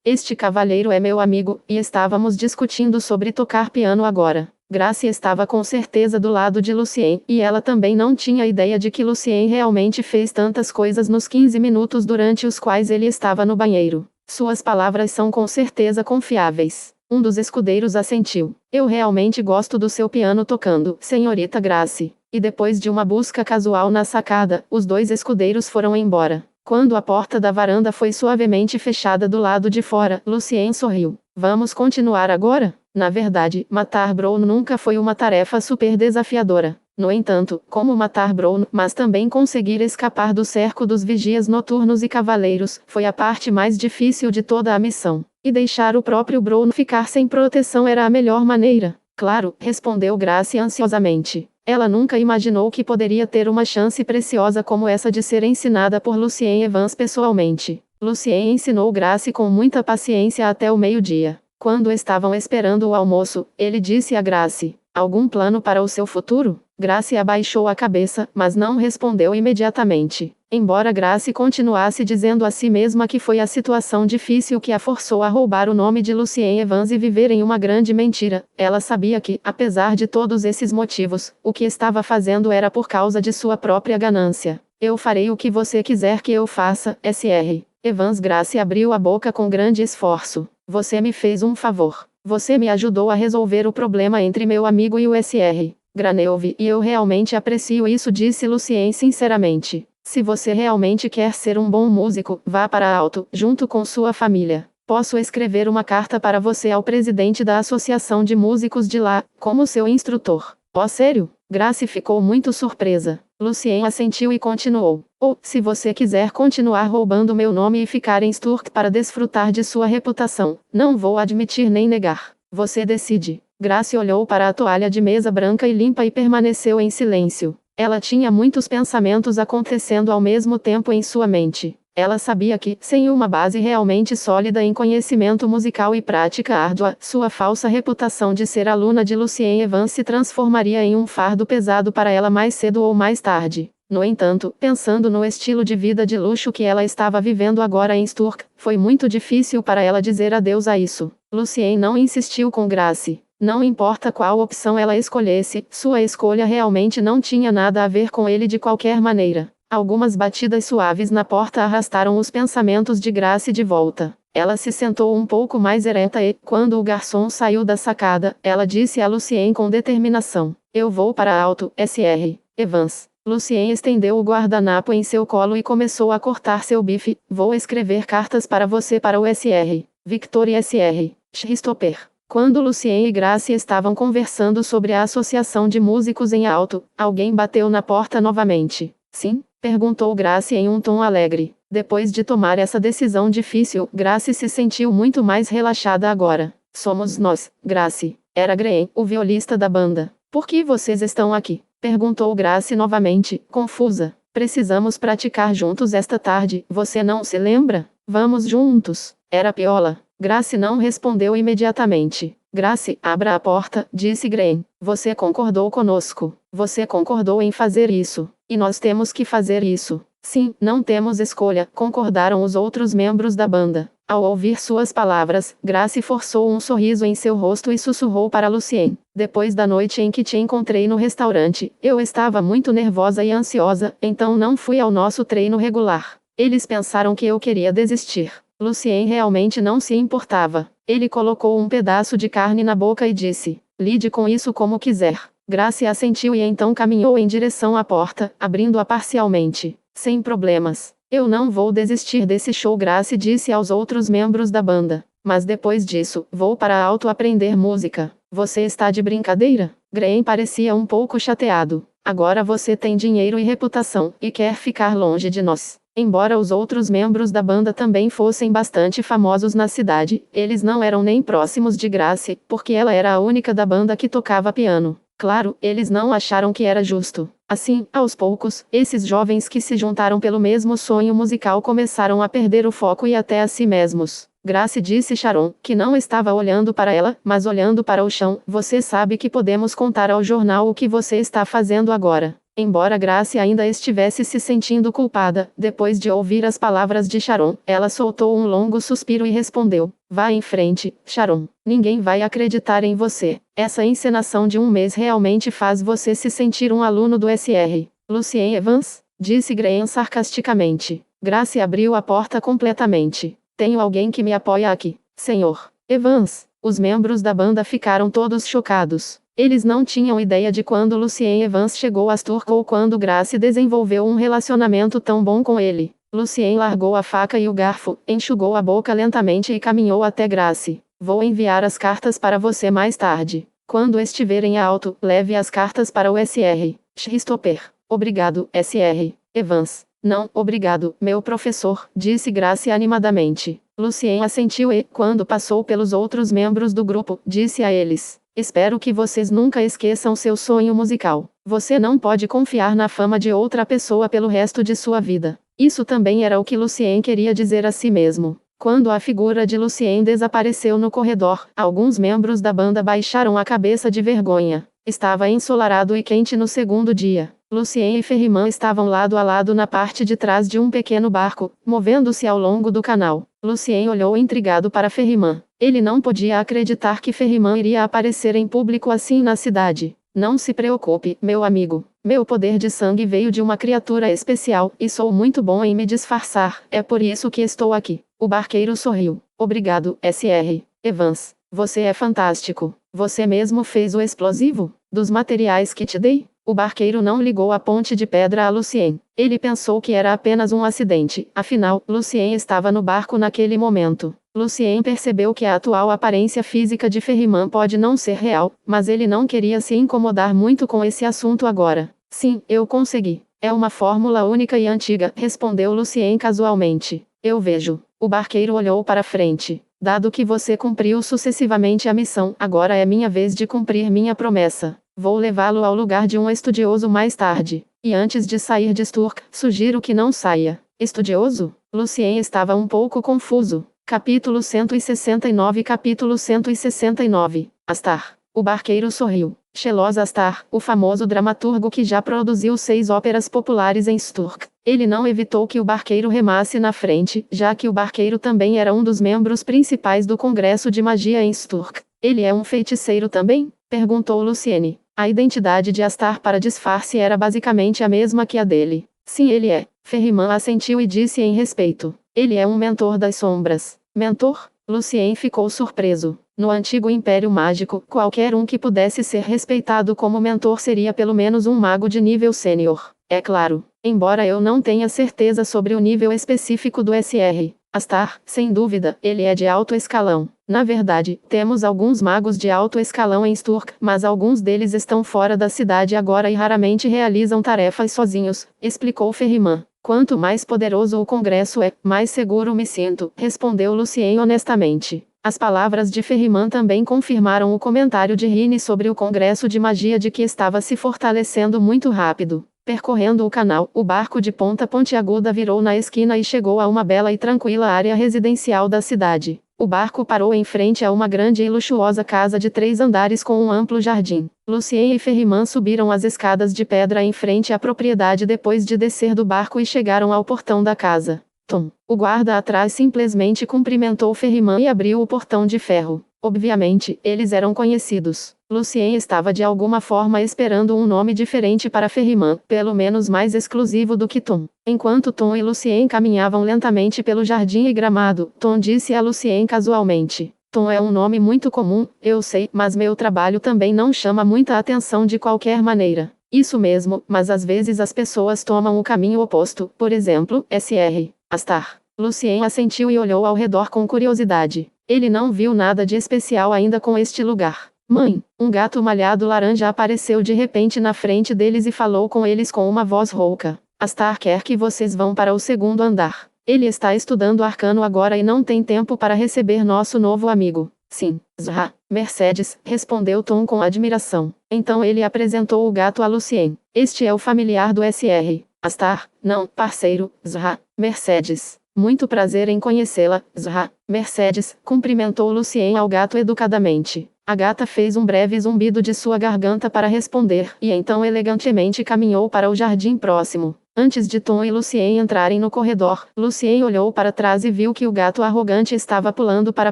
Speaker 1: Este cavalheiro é meu amigo, e estávamos discutindo sobre tocar piano agora. Grace estava com certeza do lado de Lucien, e ela também não tinha ideia de que Lucien realmente fez tantas coisas nos 15 minutos durante os quais ele estava no banheiro. Suas palavras são com certeza confiáveis. Um dos escudeiros assentiu. Eu realmente gosto do seu piano tocando, senhorita Grace. E depois de uma busca casual na sacada, os 2 escudeiros foram embora. Quando a porta da varanda foi suavemente fechada do lado de fora, Lucien sorriu. Vamos continuar agora? Na verdade, matar Brown nunca foi uma tarefa super desafiadora. No entanto, como matar Brown, mas também conseguir escapar do cerco dos vigias noturnos e cavaleiros, foi a parte mais difícil de toda a missão. E deixar o próprio Brown ficar sem proteção era a melhor maneira. Claro, respondeu Grace ansiosamente. Ela nunca imaginou que poderia ter uma chance preciosa como essa de ser ensinada por Lucien Evans pessoalmente. Lucien ensinou Grace com muita paciência até o meio-dia. Quando estavam esperando o almoço, ele disse a Grace: algum plano para o seu futuro? Grace abaixou a cabeça, mas não respondeu imediatamente. Embora Grace continuasse dizendo a si mesma que foi a situação difícil que a forçou a roubar o nome de Lucien Evans e viver em uma grande mentira, ela sabia que, apesar de todos esses motivos, o que estava fazendo era por causa de sua própria ganância. Eu farei o que você quiser que eu faça, Sr. Evans. Grace abriu a boca com grande esforço. Você me fez um favor. Você me ajudou a resolver o problema entre meu amigo e o Sr. Graneuve, e eu realmente aprecio isso, disse Lucien sinceramente. Se você realmente quer ser um bom músico, vá para alto, junto com sua família. Posso escrever uma carta para você ao presidente da Associação de Músicos de lá, como seu instrutor. Oh, sério? Grace ficou muito surpresa. Lucien assentiu e continuou. Se você quiser continuar roubando meu nome e ficar em Sturk para desfrutar de sua reputação, não vou admitir nem negar. Você decide. Grace olhou para a toalha de mesa branca e limpa e permaneceu em silêncio. Ela tinha muitos pensamentos acontecendo ao mesmo tempo em sua mente. Ela sabia que, sem uma base realmente sólida em conhecimento musical e prática árdua, sua falsa reputação de ser aluna de Lucien Evans se transformaria em um fardo pesado para ela mais cedo ou mais tarde. No entanto, pensando no estilo de vida de luxo que ela estava vivendo agora em Sturk, foi muito difícil para ela dizer adeus a isso. Lucien não insistiu com Grace. Não importa qual opção ela escolhesse, sua escolha realmente não tinha nada a ver com ele de qualquer maneira. Algumas batidas suaves na porta arrastaram os pensamentos de Grace de volta. Ela se sentou um pouco mais ereta e, quando o garçom saiu da sacada, ela disse a Lucien com determinação: eu vou para alto, Sr. Evans. Lucien estendeu o guardanapo em seu colo e começou a cortar seu bife. Vou escrever cartas para você para o Sr. Victor e Sr. Christopher. Quando Lucien e Grace estavam conversando sobre a associação de músicos em alto, alguém bateu na porta novamente. Sim? Perguntou Grace em um tom alegre. Depois de tomar essa decisão difícil, Grace se sentiu muito mais relaxada agora. Somos nós, Grace. Era Graham, o violista da banda. Por que vocês estão aqui? Perguntou Grace novamente, confusa. Precisamos praticar juntos esta tarde, você não se lembra? Vamos juntos. Era Piola. Grace não respondeu imediatamente. Grace, abra a porta, disse Graham. Você concordou conosco. Você concordou em fazer isso. E nós temos que fazer isso. Sim, não temos escolha, concordaram os outros membros da banda. Ao ouvir suas palavras, Grace forçou um sorriso em seu rosto e sussurrou para Lucien. Depois da noite em que te encontrei no restaurante, eu estava muito nervosa e ansiosa, então não fui ao nosso treino regular. Eles pensaram que eu queria desistir. Lucien realmente não se importava. Ele colocou um pedaço de carne na boca e disse: lide com isso como quiser. Grace assentiu e então caminhou em direção à porta, abrindo-a parcialmente. Sem problemas. Eu não vou desistir desse show, Grace disse aos outros membros da banda. Mas depois disso, vou para alto aprender música. Você está de brincadeira? Graham parecia um pouco chateado. Agora você tem dinheiro e reputação, e quer ficar longe de nós. Embora os outros membros da banda também fossem bastante famosos na cidade, eles não eram nem próximos de Grace, porque ela era a única da banda que tocava piano. Claro, eles não acharam que era justo. Assim, aos poucos, esses jovens que se juntaram pelo mesmo sonho musical começaram a perder o foco e até a si mesmos. Grace disse Sharon, que não estava olhando para ela, mas olhando para o chão. Você sabe que podemos contar ao jornal o que você está fazendo agora. Embora Grace ainda estivesse se sentindo culpada, depois de ouvir as palavras de Sharon, ela soltou um longo suspiro e respondeu: vá em frente, Sharon. Ninguém vai acreditar em você. Essa encenação de um mês realmente faz você se sentir um aluno do SR. Lucien Evans? Disse Graham sarcasticamente. Grace abriu a porta completamente. Tenho alguém que me apoia aqui, Sr. Evans. Os membros da banda ficaram todos chocados. Eles não tinham ideia de quando Lucien Evans chegou a Asturk ou quando Grace desenvolveu um relacionamento tão bom com ele. Lucien largou a faca e o garfo, enxugou a boca lentamente e caminhou até Grace. Vou enviar as cartas para você mais tarde. Quando estiver em alto, leve as cartas para o SR. Christopher. Obrigado, SR. Evans. Não, obrigado, meu professor, disse Grace animadamente. Lucien assentiu e, quando passou pelos outros membros do grupo, disse a eles: espero que vocês nunca esqueçam seu sonho musical. Você não pode confiar na fama de outra pessoa pelo resto de sua vida. Isso também era o que Lucien queria dizer a si mesmo. Quando a figura de Lucien desapareceu no corredor, alguns membros da banda baixaram a cabeça de vergonha. Estava ensolarado e quente no segundo dia. Lucien e Ferriman estavam lado a lado na parte de trás de um pequeno barco, movendo-se ao longo do canal. Lucien olhou intrigado para Ferriman. Ele não podia acreditar que Ferriman iria aparecer em público assim na cidade. Não se preocupe, meu amigo. Meu poder de sangue veio de uma criatura especial, e sou muito bom em me disfarçar. É por isso que estou aqui. O barqueiro sorriu. Obrigado, Sr. Evans. Você é fantástico. Você mesmo fez o explosivo? Dos materiais que te dei? O barqueiro não ligou a ponte de pedra a Lucien. Ele pensou que era apenas um acidente, afinal, Lucien estava no barco naquele momento. Lucien percebeu que a atual aparência física de Ferriman pode não ser real, mas ele não queria se incomodar muito com esse assunto agora. Sim, eu consegui. É uma fórmula única e antiga, respondeu Lucien casualmente. Eu vejo. O barqueiro olhou para frente. Dado que você cumpriu sucessivamente a missão, agora é minha vez de cumprir minha promessa. Vou levá-lo ao lugar de um estudioso mais tarde. E antes de sair de Sturk, sugiro que não saia. Estudioso? Lucien estava um pouco confuso. Capítulo 169. Capítulo 169. Astar. O barqueiro sorriu. Sheloz Astar, o famoso dramaturgo que já produziu 6 óperas populares em Sturk. Ele não evitou que o barqueiro remasse na frente, já que o barqueiro também era um dos membros principais do Congresso de Magia em Sturk. Ele é um feiticeiro também? Perguntou Luciene. A identidade de Astar para disfarce era basicamente a mesma que a dele. Sim, ele é. Ferriman assentiu e disse em respeito. Ele é um mentor das sombras. Mentor? Lucien ficou surpreso. No antigo Império Mágico, qualquer um que pudesse ser respeitado como mentor seria pelo menos um mago de nível sênior. É claro. Embora eu não tenha certeza sobre o nível específico do SR. Astar, sem dúvida, ele é de alto escalão. Na verdade, temos alguns magos de alto escalão em Sturk, mas alguns deles estão fora da cidade agora e raramente realizam tarefas sozinhos, explicou Ferriman. Quanto mais poderoso o Congresso é, mais seguro me sinto, respondeu Lucien honestamente. As palavras de Ferriman também confirmaram o comentário de Rini sobre o congresso de magia de que estava se fortalecendo muito rápido. Percorrendo o canal, o barco de ponta pontiaguda virou na esquina e chegou a uma bela e tranquila área residencial da cidade. O barco parou em frente a uma grande e luxuosa casa de 3 andares com um amplo jardim. Lucien e Ferriman subiram as escadas de pedra em frente à propriedade depois de descer do barco e chegaram ao portão da casa. Tom, o guarda atrás, simplesmente cumprimentou Ferriman e abriu o portão de ferro. Obviamente, eles eram conhecidos. Lucien estava de alguma forma esperando um nome diferente para Ferriman, pelo menos mais exclusivo do que Tom. Enquanto Tom e Lucien caminhavam lentamente pelo jardim e gramado, Tom disse a Lucien casualmente: Tom é um nome muito comum, eu sei, mas meu trabalho também não chama muita atenção de qualquer maneira. Isso mesmo, mas às vezes as pessoas tomam o caminho oposto, por exemplo, Sr. Astar. Lucien assentiu e olhou ao redor com curiosidade. Ele não viu nada de especial ainda com este lugar. Mãe, um gato malhado laranja apareceu de repente na frente deles e falou com eles com uma voz rouca. Astar quer que vocês vão para o 2º andar. Ele está estudando arcano agora e não tem tempo para receber nosso novo amigo. Sim, Zra. Mercedes, respondeu Tom com admiração. Então ele apresentou o gato a Lucien. Este é o familiar do Sr. Astar, não, parceiro, Zra. Mercedes. Muito prazer em conhecê-la, Zra. Mercedes, cumprimentou Lucien ao gato educadamente. A gata fez um breve zumbido de sua garganta para responder, e então elegantemente caminhou para o jardim próximo. Antes de Tom e Lucien entrarem no corredor, Lucien olhou para trás e viu que o gato arrogante estava pulando para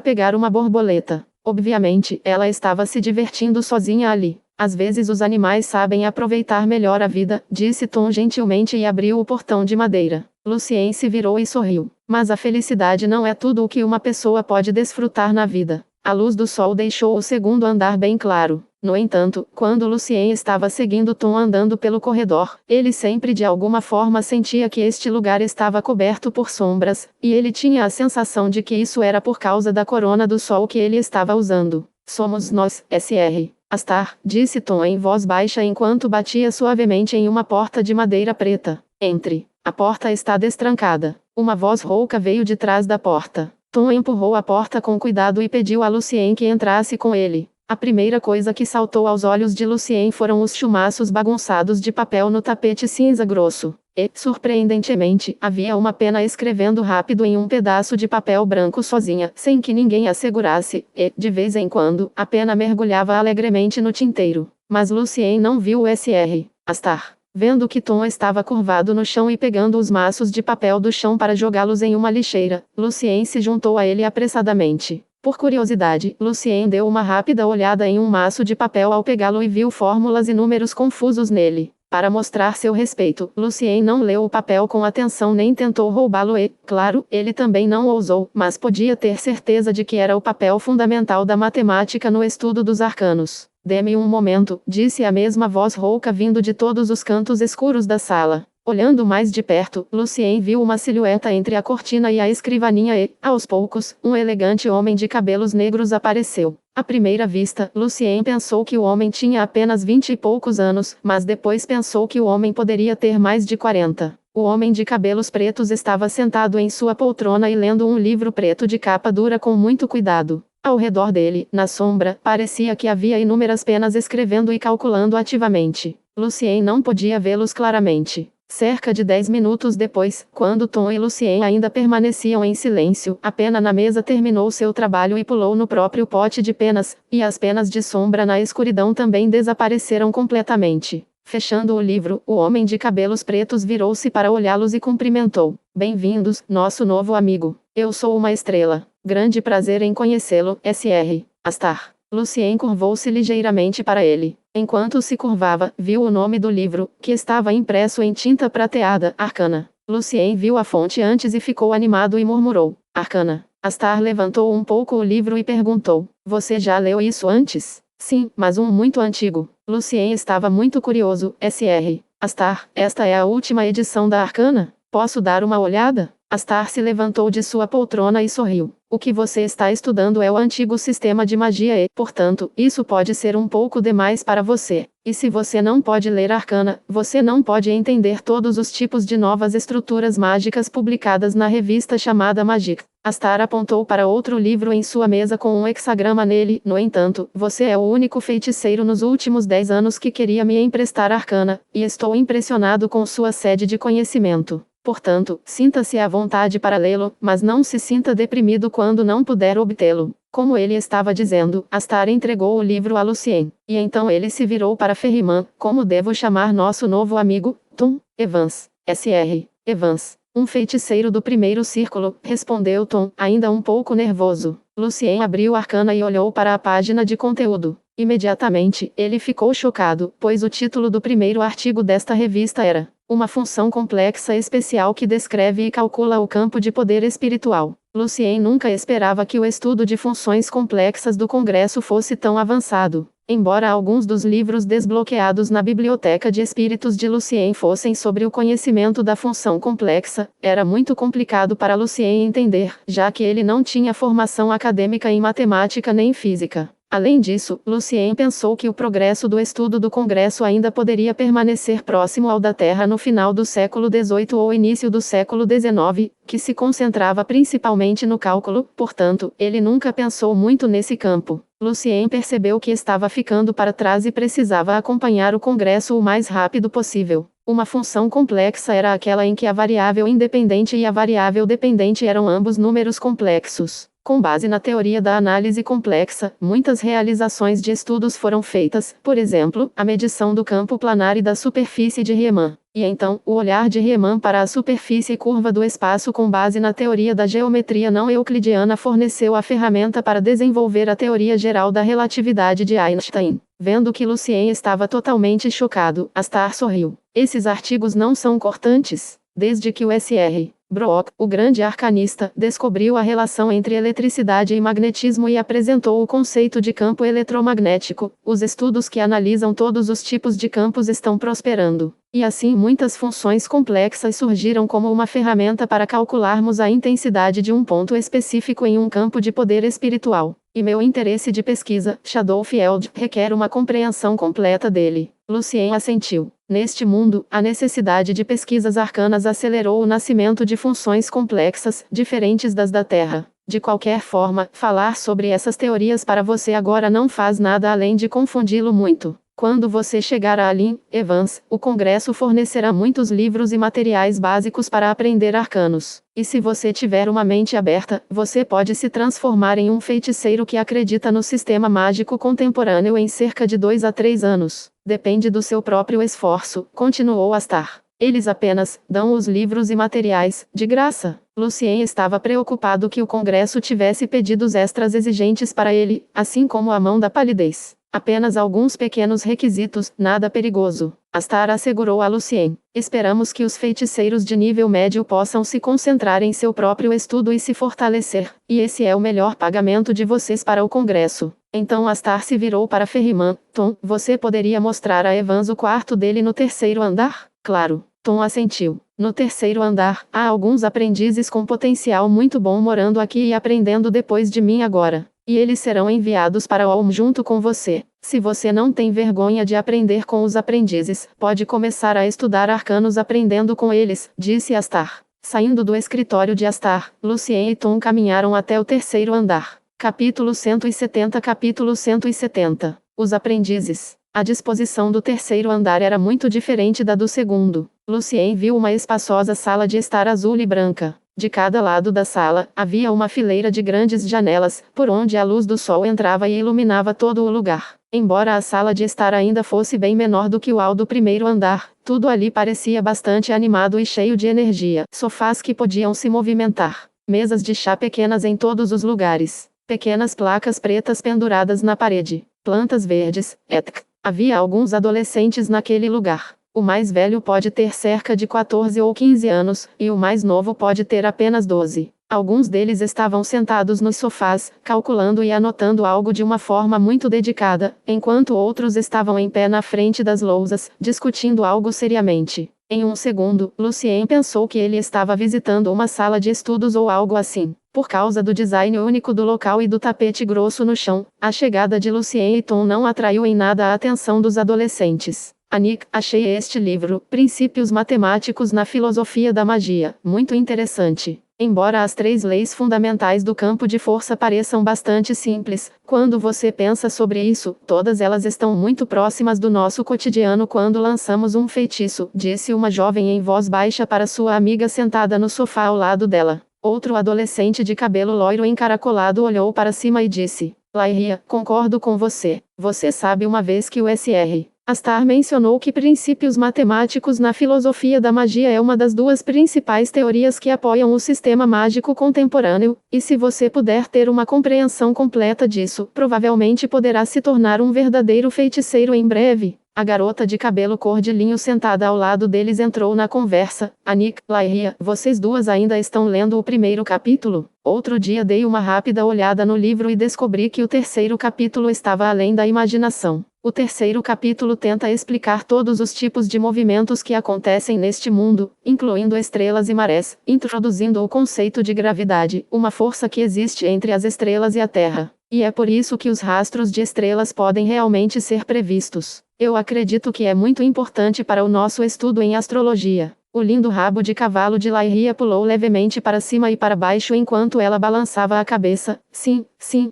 Speaker 1: pegar uma borboleta. Obviamente, ela estava se divertindo sozinha ali. Às vezes os animais sabem aproveitar melhor a vida, disse Tom gentilmente e abriu o portão de madeira. Lucien se virou e sorriu. Mas a felicidade não é tudo o que uma pessoa pode desfrutar na vida. A luz do sol deixou o 2º andar bem claro. No entanto, quando Lucien estava seguindo Tom andando pelo corredor, ele sempre de alguma forma sentia que este lugar estava coberto por sombras, e ele tinha a sensação de que isso era por causa da corona do sol que ele estava usando. Somos nós, Sr. Astar, disse Tom em voz baixa enquanto batia suavemente em uma porta de madeira preta. Entre. A porta está destrancada. Uma voz rouca veio de trás da porta. Tom empurrou a porta com cuidado e pediu a Lucien que entrasse com ele. A primeira coisa que saltou aos olhos de Lucien foram os chumaços bagunçados de papel no tapete cinza grosso. E, surpreendentemente, havia uma pena escrevendo rápido em um pedaço de papel branco sozinha, sem que ninguém a segurasse, e, de vez em quando, a pena mergulhava alegremente no tinteiro. Mas Lucien não viu o Sr. Astar. Vendo que Tom estava curvado no chão e pegando os maços de papel do chão para jogá-los em uma lixeira, Lucien se juntou a ele apressadamente. Por curiosidade, Lucien deu uma rápida olhada em um maço de papel ao pegá-lo e viu fórmulas e números confusos nele. Para mostrar seu respeito, Lucien não leu o papel com atenção nem tentou roubá-lo e, claro, ele também não ousou, mas podia ter certeza de que era o papel fundamental da matemática no estudo dos arcanos. Dê-me um momento, disse a mesma voz rouca vindo de todos os cantos escuros da sala. Olhando mais de perto, Lucien viu uma silhueta entre a cortina e a escrivaninha e, aos poucos, um elegante homem de cabelos negros apareceu. À primeira vista, Lucien pensou que o homem tinha apenas 20 e poucos anos, mas depois pensou que o homem poderia ter mais de 40. O homem de cabelos pretos estava sentado em sua poltrona e lendo um livro preto de capa dura com muito cuidado. Ao redor dele, na sombra, parecia que havia inúmeras penas escrevendo e calculando ativamente. Lucien não podia vê-los claramente. Cerca de 10 minutos depois, quando Tom e Lucien ainda permaneciam em silêncio, a pena na mesa terminou seu trabalho e pulou no próprio pote de penas, e as penas de sombra na escuridão também desapareceram completamente. Fechando o livro, o homem de cabelos pretos virou-se para olhá-los e cumprimentou. Bem-vindos, nosso novo amigo. Eu sou uma estrela. Grande prazer em conhecê-lo, Sr. Astar. Lucien curvou-se ligeiramente para ele. Enquanto se curvava, viu o nome do livro, que estava impresso em tinta prateada, Arcana. Lucien viu a fonte antes e ficou animado e murmurou: Arcana. Astar levantou um pouco o livro e perguntou: Você já leu isso antes? Sim, mas um muito antigo. Lucien estava muito curioso. Sr. Astar, esta é a última edição da Arcana? Posso dar uma olhada? Astar se levantou de sua poltrona e sorriu. O que você está estudando é o antigo sistema de magia e, portanto, isso pode ser um pouco demais para você. E se você não pode ler Arcana, você não pode entender todos os tipos de novas estruturas mágicas publicadas na revista chamada Magic. Astar apontou para outro livro em sua mesa com um hexagrama nele. No entanto, você é o único feiticeiro nos últimos 10 anos que queria me emprestar arcana, e estou impressionado com sua sede de conhecimento. Portanto, sinta-se à vontade para lê-lo, mas não se sinta deprimido quando não puder obtê-lo. Como ele estava dizendo, Astar entregou o livro a Lucien, e então ele se virou para Ferriman. Como devo chamar nosso novo amigo? Tom Evans. Sr. Evans. Um feiticeiro do primeiro círculo, respondeu Tom, ainda um pouco nervoso. Lucien abriu Arcana e olhou para a página de conteúdo. Imediatamente, ele ficou chocado, pois o título do primeiro artigo desta revista era Uma função complexa especial que descreve e calcula o campo de poder espiritual. Lucien nunca esperava que o estudo de funções complexas do Congresso fosse tão avançado. Embora alguns dos livros desbloqueados na Biblioteca de Espíritos de Lucien fossem sobre o conhecimento da função complexa, era muito complicado para Lucien entender, já que ele não tinha formação acadêmica em matemática nem física. Além disso, Lucien pensou que o progresso do estudo do Congresso ainda poderia permanecer próximo ao da Terra no final do século XVIII ou início do século XIX, que se concentrava principalmente no cálculo, portanto, ele nunca pensou muito nesse campo. Lucien percebeu que estava ficando para trás e precisava acompanhar o Congresso o mais rápido possível. Uma função complexa era aquela em que a variável independente e a variável dependente eram ambos números complexos. Com base na teoria da análise complexa, muitas realizações de estudos foram feitas, por exemplo, a medição do campo planar e da superfície de Riemann. E então, o olhar de Riemann para a superfície curva do espaço com base na teoria da geometria não euclidiana forneceu a ferramenta para desenvolver a teoria geral da relatividade de Einstein. Vendo que Lucien estava totalmente chocado, Astar sorriu. Esses artigos não são cortantes? Desde que o Sr. Brock, o grande arcanista, descobriu a relação entre eletricidade e magnetismo e apresentou o conceito de campo eletromagnético, os estudos que analisam todos os tipos de campos estão prosperando. E assim muitas funções complexas surgiram como uma ferramenta para calcularmos a intensidade de um ponto específico em um campo de poder espiritual. E meu interesse de pesquisa, Shadowfield, requer uma compreensão completa dele. Lucien assentiu. Neste mundo, a necessidade de pesquisas arcanas acelerou o nascimento de funções complexas, diferentes das da Terra. De qualquer forma, falar sobre essas teorias para você agora não faz nada além de confundi-lo muito. Quando você chegar a Alin, Evans, o Congresso fornecerá muitos livros e materiais básicos para aprender arcanos. E se você tiver uma mente aberta, você pode se transformar em um feiticeiro que acredita no sistema mágico contemporâneo em cerca de 2 a 3 anos. Depende do seu próprio esforço, continuou Astar. Eles apenas dão os livros e materiais, de graça. Lucien estava preocupado que o Congresso tivesse pedidos extras exigentes para ele, assim como a mão da palidez. Apenas alguns pequenos requisitos, nada perigoso. Astar assegurou a Lucien. Esperamos que os feiticeiros de nível médio possam se concentrar em seu próprio estudo e se fortalecer, e esse é o melhor pagamento de vocês para o Congresso. Então Astar se virou para Ferriman. Tom, você poderia mostrar a Evans o quarto dele no terceiro andar? Claro. Tom assentiu. No terceiro andar, há alguns aprendizes com potencial muito bom morando aqui e aprendendo depois de mim agora. E eles serão enviados para Olm junto com você. Se você não tem vergonha de aprender com os aprendizes, pode começar a estudar arcanos aprendendo com eles, disse Astar. Saindo do escritório de Astar, Lucien e Tom caminharam até o terceiro andar. Capítulo 170. Capítulo 170. Os aprendizes. A disposição do terceiro andar era muito diferente da do segundo. Lucien viu uma espaçosa sala de estar azul e branca. De cada lado da sala, havia uma fileira de grandes janelas, por onde a luz do sol entrava e iluminava todo o lugar. Embora a sala de estar ainda fosse bem menor do que o hall do primeiro andar, tudo ali parecia bastante animado e cheio de energia. Sofás que podiam se movimentar. Mesas de chá pequenas em todos os lugares. Pequenas placas pretas penduradas na parede. Plantas verdes, etc. Havia alguns adolescentes naquele lugar. O mais velho pode ter cerca de 14 ou 15 anos, e o mais novo pode ter apenas 12. Alguns deles estavam sentados nos sofás, calculando e anotando algo de uma forma muito dedicada, enquanto outros estavam em pé na frente das lousas, discutindo algo seriamente. Em um segundo, Lucien pensou que ele estava visitando uma sala de estudos ou algo assim. Por causa do design único do local e do tapete grosso no chão, a chegada de Lucien e Tom não atraiu em nada a atenção dos adolescentes. Nick, achei este livro, Princípios Matemáticos na Filosofia da Magia, muito interessante. Embora as 3 leis fundamentais do campo de força pareçam bastante simples, quando você pensa sobre isso, todas elas estão muito próximas do nosso cotidiano quando lançamos um feitiço, disse uma jovem em voz baixa para sua amiga sentada no sofá ao lado dela. Outro adolescente de cabelo loiro encaracolado olhou para cima e disse: Lyria, concordo com você. Você sabe uma vez que o Sr. Astar mencionou que princípios matemáticos na filosofia da magia é uma das 2 principais teorias que apoiam o sistema mágico contemporâneo, e se você puder ter uma compreensão completa disso, provavelmente poderá se tornar um verdadeiro feiticeiro em breve. A garota de cabelo cor de linho sentada ao lado deles entrou na conversa. Anik, Lyria, vocês 2 ainda estão lendo o primeiro capítulo? Outro dia dei uma rápida olhada no livro e descobri que o 3º capítulo estava além da imaginação. O 3º capítulo tenta explicar todos os tipos de movimentos que acontecem neste mundo, incluindo estrelas e marés, introduzindo o conceito de gravidade, uma força que existe entre as estrelas e a Terra. E é por isso que os rastros de estrelas podem realmente ser previstos. Eu acredito que é muito importante para o nosso estudo em astrologia. O lindo rabo de cavalo de Lyria pulou levemente para cima e para baixo enquanto ela balançava a cabeça. Sim,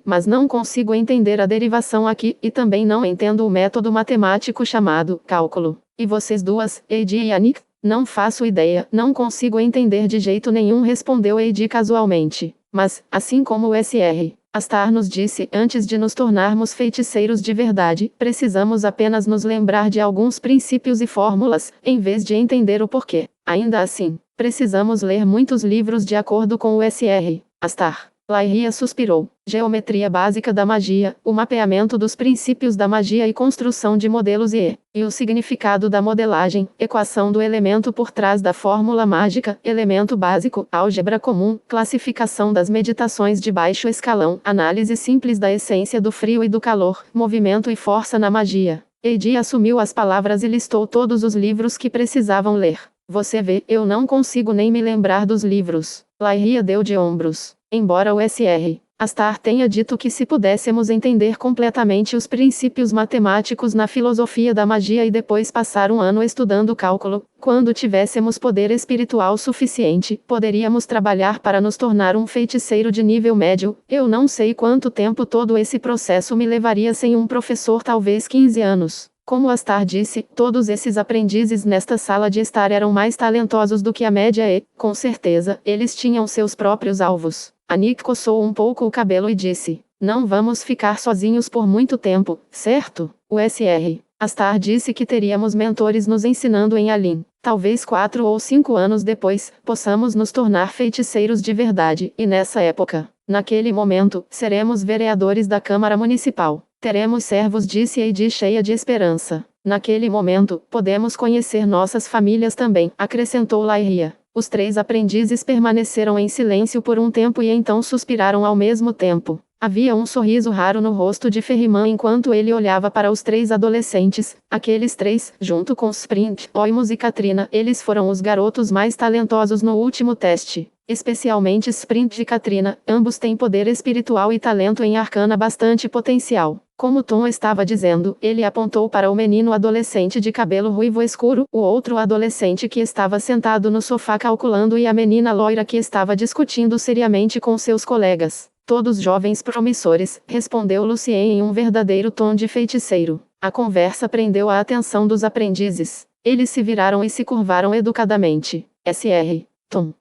Speaker 1: mas não consigo entender a derivação aqui, e também não entendo o método matemático chamado cálculo. E vocês 2, Eidi e Anik? Não faço ideia, não consigo entender de jeito nenhum, respondeu Eidi casualmente. Mas, assim como o Sr. Astar nos disse, antes de nos tornarmos feiticeiros de verdade, precisamos apenas nos lembrar de alguns princípios e fórmulas, em vez de entender o porquê. Ainda assim, precisamos ler muitos livros de acordo com o Sr. Astar. Lyria suspirou. Geometria básica da magia, o mapeamento dos princípios da magia e construção de modelos e o significado da modelagem, equação do elemento por trás da fórmula mágica, elemento básico, álgebra comum, classificação das meditações de baixo escalão, análise simples da essência do frio e do calor, movimento e força na magia. Eidi assumiu as palavras e listou todos os livros que precisavam ler. Você vê, eu não consigo nem me lembrar dos livros. Lyria deu de ombros. Embora o Sr. Astar tenha dito que se pudéssemos entender completamente os princípios matemáticos na filosofia da magia e depois passar um ano estudando cálculo, quando tivéssemos poder espiritual suficiente, poderíamos trabalhar para nos tornar um feiticeiro de nível médio. Eu não sei quanto tempo todo esse processo me levaria sem um professor, talvez 15 anos. Como Astar disse, todos esses aprendizes nesta sala de estar eram mais talentosos do que a média e, com certeza, eles tinham seus próprios alvos. Anik coçou um pouco o cabelo e disse: Não vamos ficar sozinhos por muito tempo, certo? O Sr. Astar disse que teríamos mentores nos ensinando em Alim. Talvez 4 ou 5 anos depois, possamos nos tornar feiticeiros de verdade, e nessa época, naquele momento, seremos vereadores da Câmara Municipal. Teremos servos, disse Eidi cheia de esperança. Naquele momento, podemos conhecer nossas famílias também, acrescentou Lyria. Os 3 aprendizes permaneceram em silêncio por um tempo e então suspiraram ao mesmo tempo. Havia um sorriso raro no rosto de Ferriman enquanto ele olhava para os 3 adolescentes. Aqueles 3, junto com Sprint, Oimus e Katrina, eles foram os garotos mais talentosos no último teste. Especialmente Sprint e Katrina, ambos têm poder espiritual e talento em arcana bastante potencial. Como Tom estava dizendo, ele apontou para o menino adolescente de cabelo ruivo escuro, o outro adolescente que estava sentado no sofá calculando e a menina loira que estava discutindo seriamente com seus colegas. Todos jovens promissores, respondeu Lucien em um verdadeiro tom de feiticeiro. A conversa prendeu a atenção dos aprendizes. Eles se viraram e se curvaram educadamente. Sr.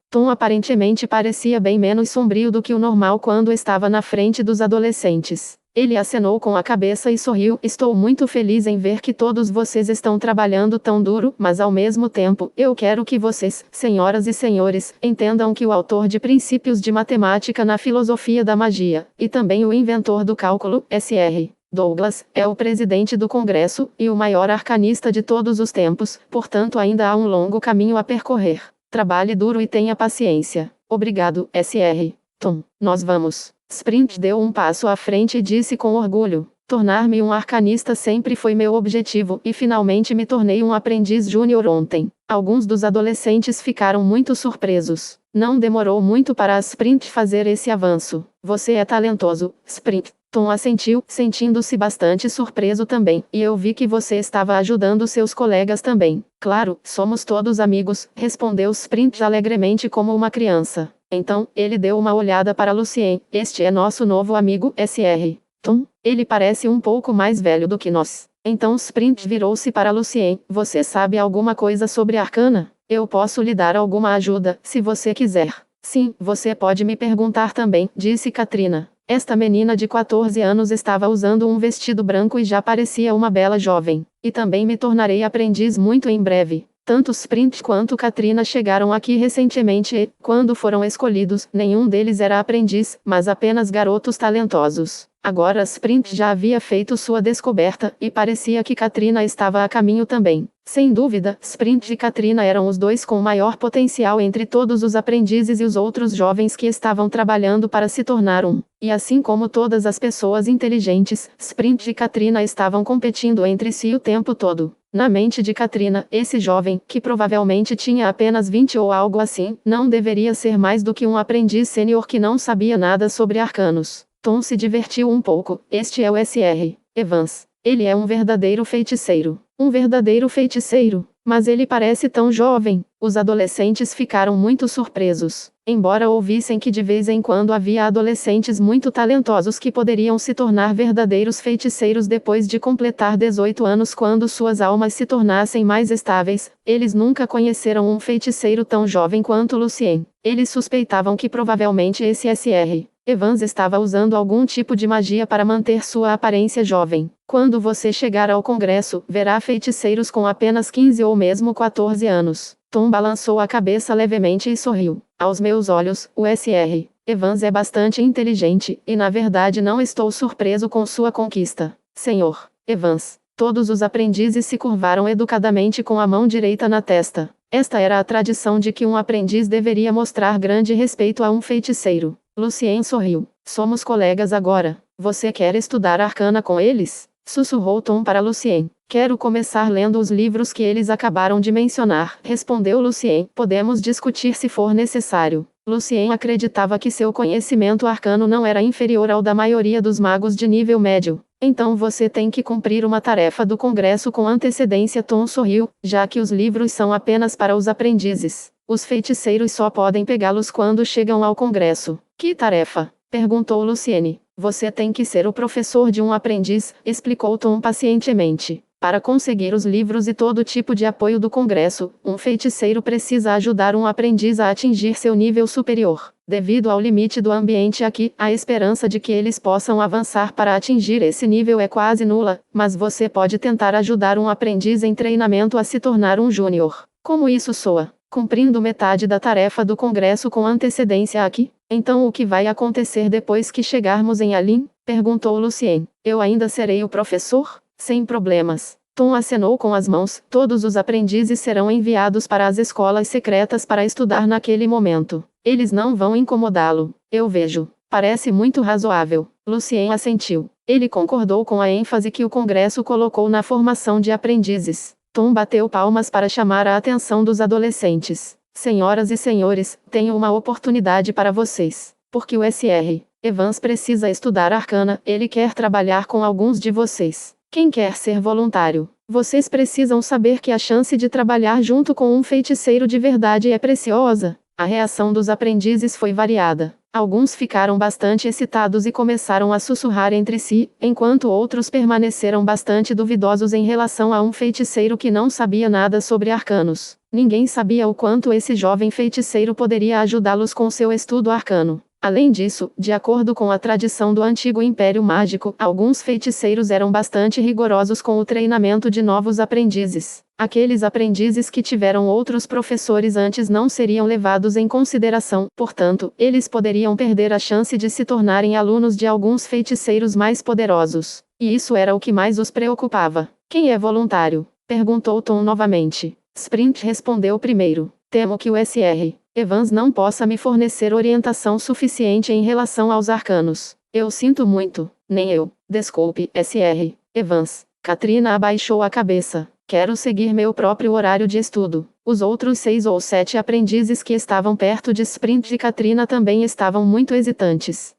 Speaker 1: Tom aparentemente parecia bem menos sombrio do que o normal quando estava na frente dos adolescentes. Ele acenou com a cabeça e sorriu. Estou muito feliz em ver que todos vocês estão trabalhando tão duro, mas ao mesmo tempo, eu quero que vocês, senhoras e senhores, entendam que o autor de princípios de matemática na filosofia da magia, e também o inventor do cálculo, Sr. Douglas, é o presidente do Congresso, e o maior arcanista de todos os tempos, portanto ainda há um longo caminho a percorrer. Trabalhe duro e tenha paciência. Obrigado, Sr. Tom. Nós vamos. Sprint deu um passo à frente e disse com orgulho: tornar-me um arcanista sempre foi meu objetivo, e finalmente me tornei um aprendiz júnior ontem. Alguns dos adolescentes ficaram muito surpresos. Não demorou muito para a Sprint fazer esse avanço. Você é talentoso, Sprint. Tom assentiu, sentindo-se bastante surpreso também, e eu vi que você estava ajudando seus colegas também. Claro, somos todos amigos, respondeu Sprint alegremente como uma criança. Então, ele deu uma olhada para Lucien. Este é nosso novo amigo, Sr. Tom. Ele parece um pouco mais velho do que nós. Então Sprint virou-se para Lucien. Você sabe alguma coisa sobre Arcana? Eu posso lhe dar alguma ajuda, se você quiser. Sim, você pode me perguntar também, disse Katrina. Esta menina de 14 anos estava usando um vestido branco e já parecia uma bela jovem. E também me tornarei aprendiz muito em breve. Tanto Sprint quanto Katrina chegaram aqui recentemente e, quando foram escolhidos, nenhum deles era aprendiz, mas apenas garotos talentosos. Agora Sprint já havia feito sua descoberta, e parecia que Katrina estava a caminho também. Sem dúvida, Sprint e Katrina eram os dois com maior potencial entre todos os aprendizes e os outros jovens que estavam trabalhando para se tornar um. E assim como todas as pessoas inteligentes, Sprint e Katrina estavam competindo entre si o tempo todo. Na mente de Katrina, esse jovem, que provavelmente tinha apenas 20 ou algo assim, não deveria ser mais do que um aprendiz sênior que não sabia nada sobre arcanos. Tom se divertiu um pouco. Este é o Sr. Evans. Ele é um verdadeiro feiticeiro. Um verdadeiro feiticeiro. Mas ele parece tão jovem. Os adolescentes ficaram muito surpresos. Embora ouvissem que de vez em quando havia adolescentes muito talentosos que poderiam se tornar verdadeiros feiticeiros depois de completar 18 anos quando suas almas se tornassem mais estáveis, eles nunca conheceram um feiticeiro tão jovem quanto Lucien. Eles suspeitavam que provavelmente esse Sr. Evans estava usando algum tipo de magia para manter sua aparência jovem. Quando você chegar ao congresso, verá feiticeiros com apenas 15 ou mesmo 14 anos. Tom balançou a cabeça levemente e sorriu. Aos meus olhos, o Sr. Evans é bastante inteligente, e na verdade não estou surpreso com sua conquista. Senhor Evans. Todos os aprendizes se curvaram educadamente com a mão direita na testa. Esta era a tradição de que um aprendiz deveria mostrar grande respeito a um feiticeiro. Lucien sorriu. Somos colegas agora. Você quer estudar arcana com eles? Sussurrou Tom para Lucien. Quero começar lendo os livros que eles acabaram de mencionar, respondeu Lucien. Podemos discutir se for necessário. Lucien acreditava que seu conhecimento arcano não era inferior ao da maioria dos magos de nível médio. Então você tem que cumprir uma tarefa do congresso com antecedência. Tom sorriu, já que os livros são apenas para os aprendizes. Os feiticeiros só podem pegá-los quando chegam ao congresso. Que tarefa? Perguntou Luciene. Você tem que ser o professor de um aprendiz, explicou Tom pacientemente. Para conseguir os livros e todo tipo de apoio do congresso, um feiticeiro precisa ajudar um aprendiz a atingir seu nível superior. Devido ao limite do ambiente aqui, a esperança de que eles possam avançar para atingir esse nível é quase nula, mas você pode tentar ajudar um aprendiz em treinamento a se tornar um júnior. Como isso soa? Cumprindo metade da tarefa do congresso com antecedência aqui? Então o que vai acontecer depois que chegarmos em Alim? Perguntou Lucien. Eu ainda serei o professor? Sem problemas. Tom acenou com as mãos. Todos os aprendizes serão enviados para as escolas secretas para estudar naquele momento. Eles não vão incomodá-lo. Eu vejo. Parece muito razoável. Lucien assentiu. Ele concordou com a ênfase que o congresso colocou na formação de aprendizes. Tom bateu palmas para chamar a atenção dos adolescentes. Senhoras e senhores, tenho uma oportunidade para vocês. Porque o Sr. Evans precisa estudar arcana, ele quer trabalhar com alguns de vocês. Quem quer ser voluntário? Vocês precisam saber que a chance de trabalhar junto com um feiticeiro de verdade é preciosa. A reação dos aprendizes foi variada. Alguns ficaram bastante excitados e começaram a sussurrar entre si, enquanto outros permaneceram bastante duvidosos em relação a um feiticeiro que não sabia nada sobre arcanos. Ninguém sabia o quanto esse jovem feiticeiro poderia ajudá-los com seu estudo arcano. Além disso, de acordo com a tradição do antigo Império Mágico, alguns feiticeiros eram bastante rigorosos com o treinamento de novos aprendizes. Aqueles aprendizes que tiveram outros professores antes não seriam levados em consideração, portanto, eles poderiam perder a chance de se tornarem alunos de alguns feiticeiros mais poderosos. E isso era o que mais os preocupava. Quem é voluntário? Perguntou Tom novamente. Sprint respondeu primeiro. Temo que o Sr. Evans não possa me fornecer orientação suficiente em relação aos arcanos. Eu sinto muito. Nem eu. Desculpe, Sr. Evans. Katrina abaixou a cabeça. Quero seguir meu próprio horário de estudo. Os outros 6 ou 7 aprendizes que estavam perto de Sprint e Katrina também estavam muito hesitantes.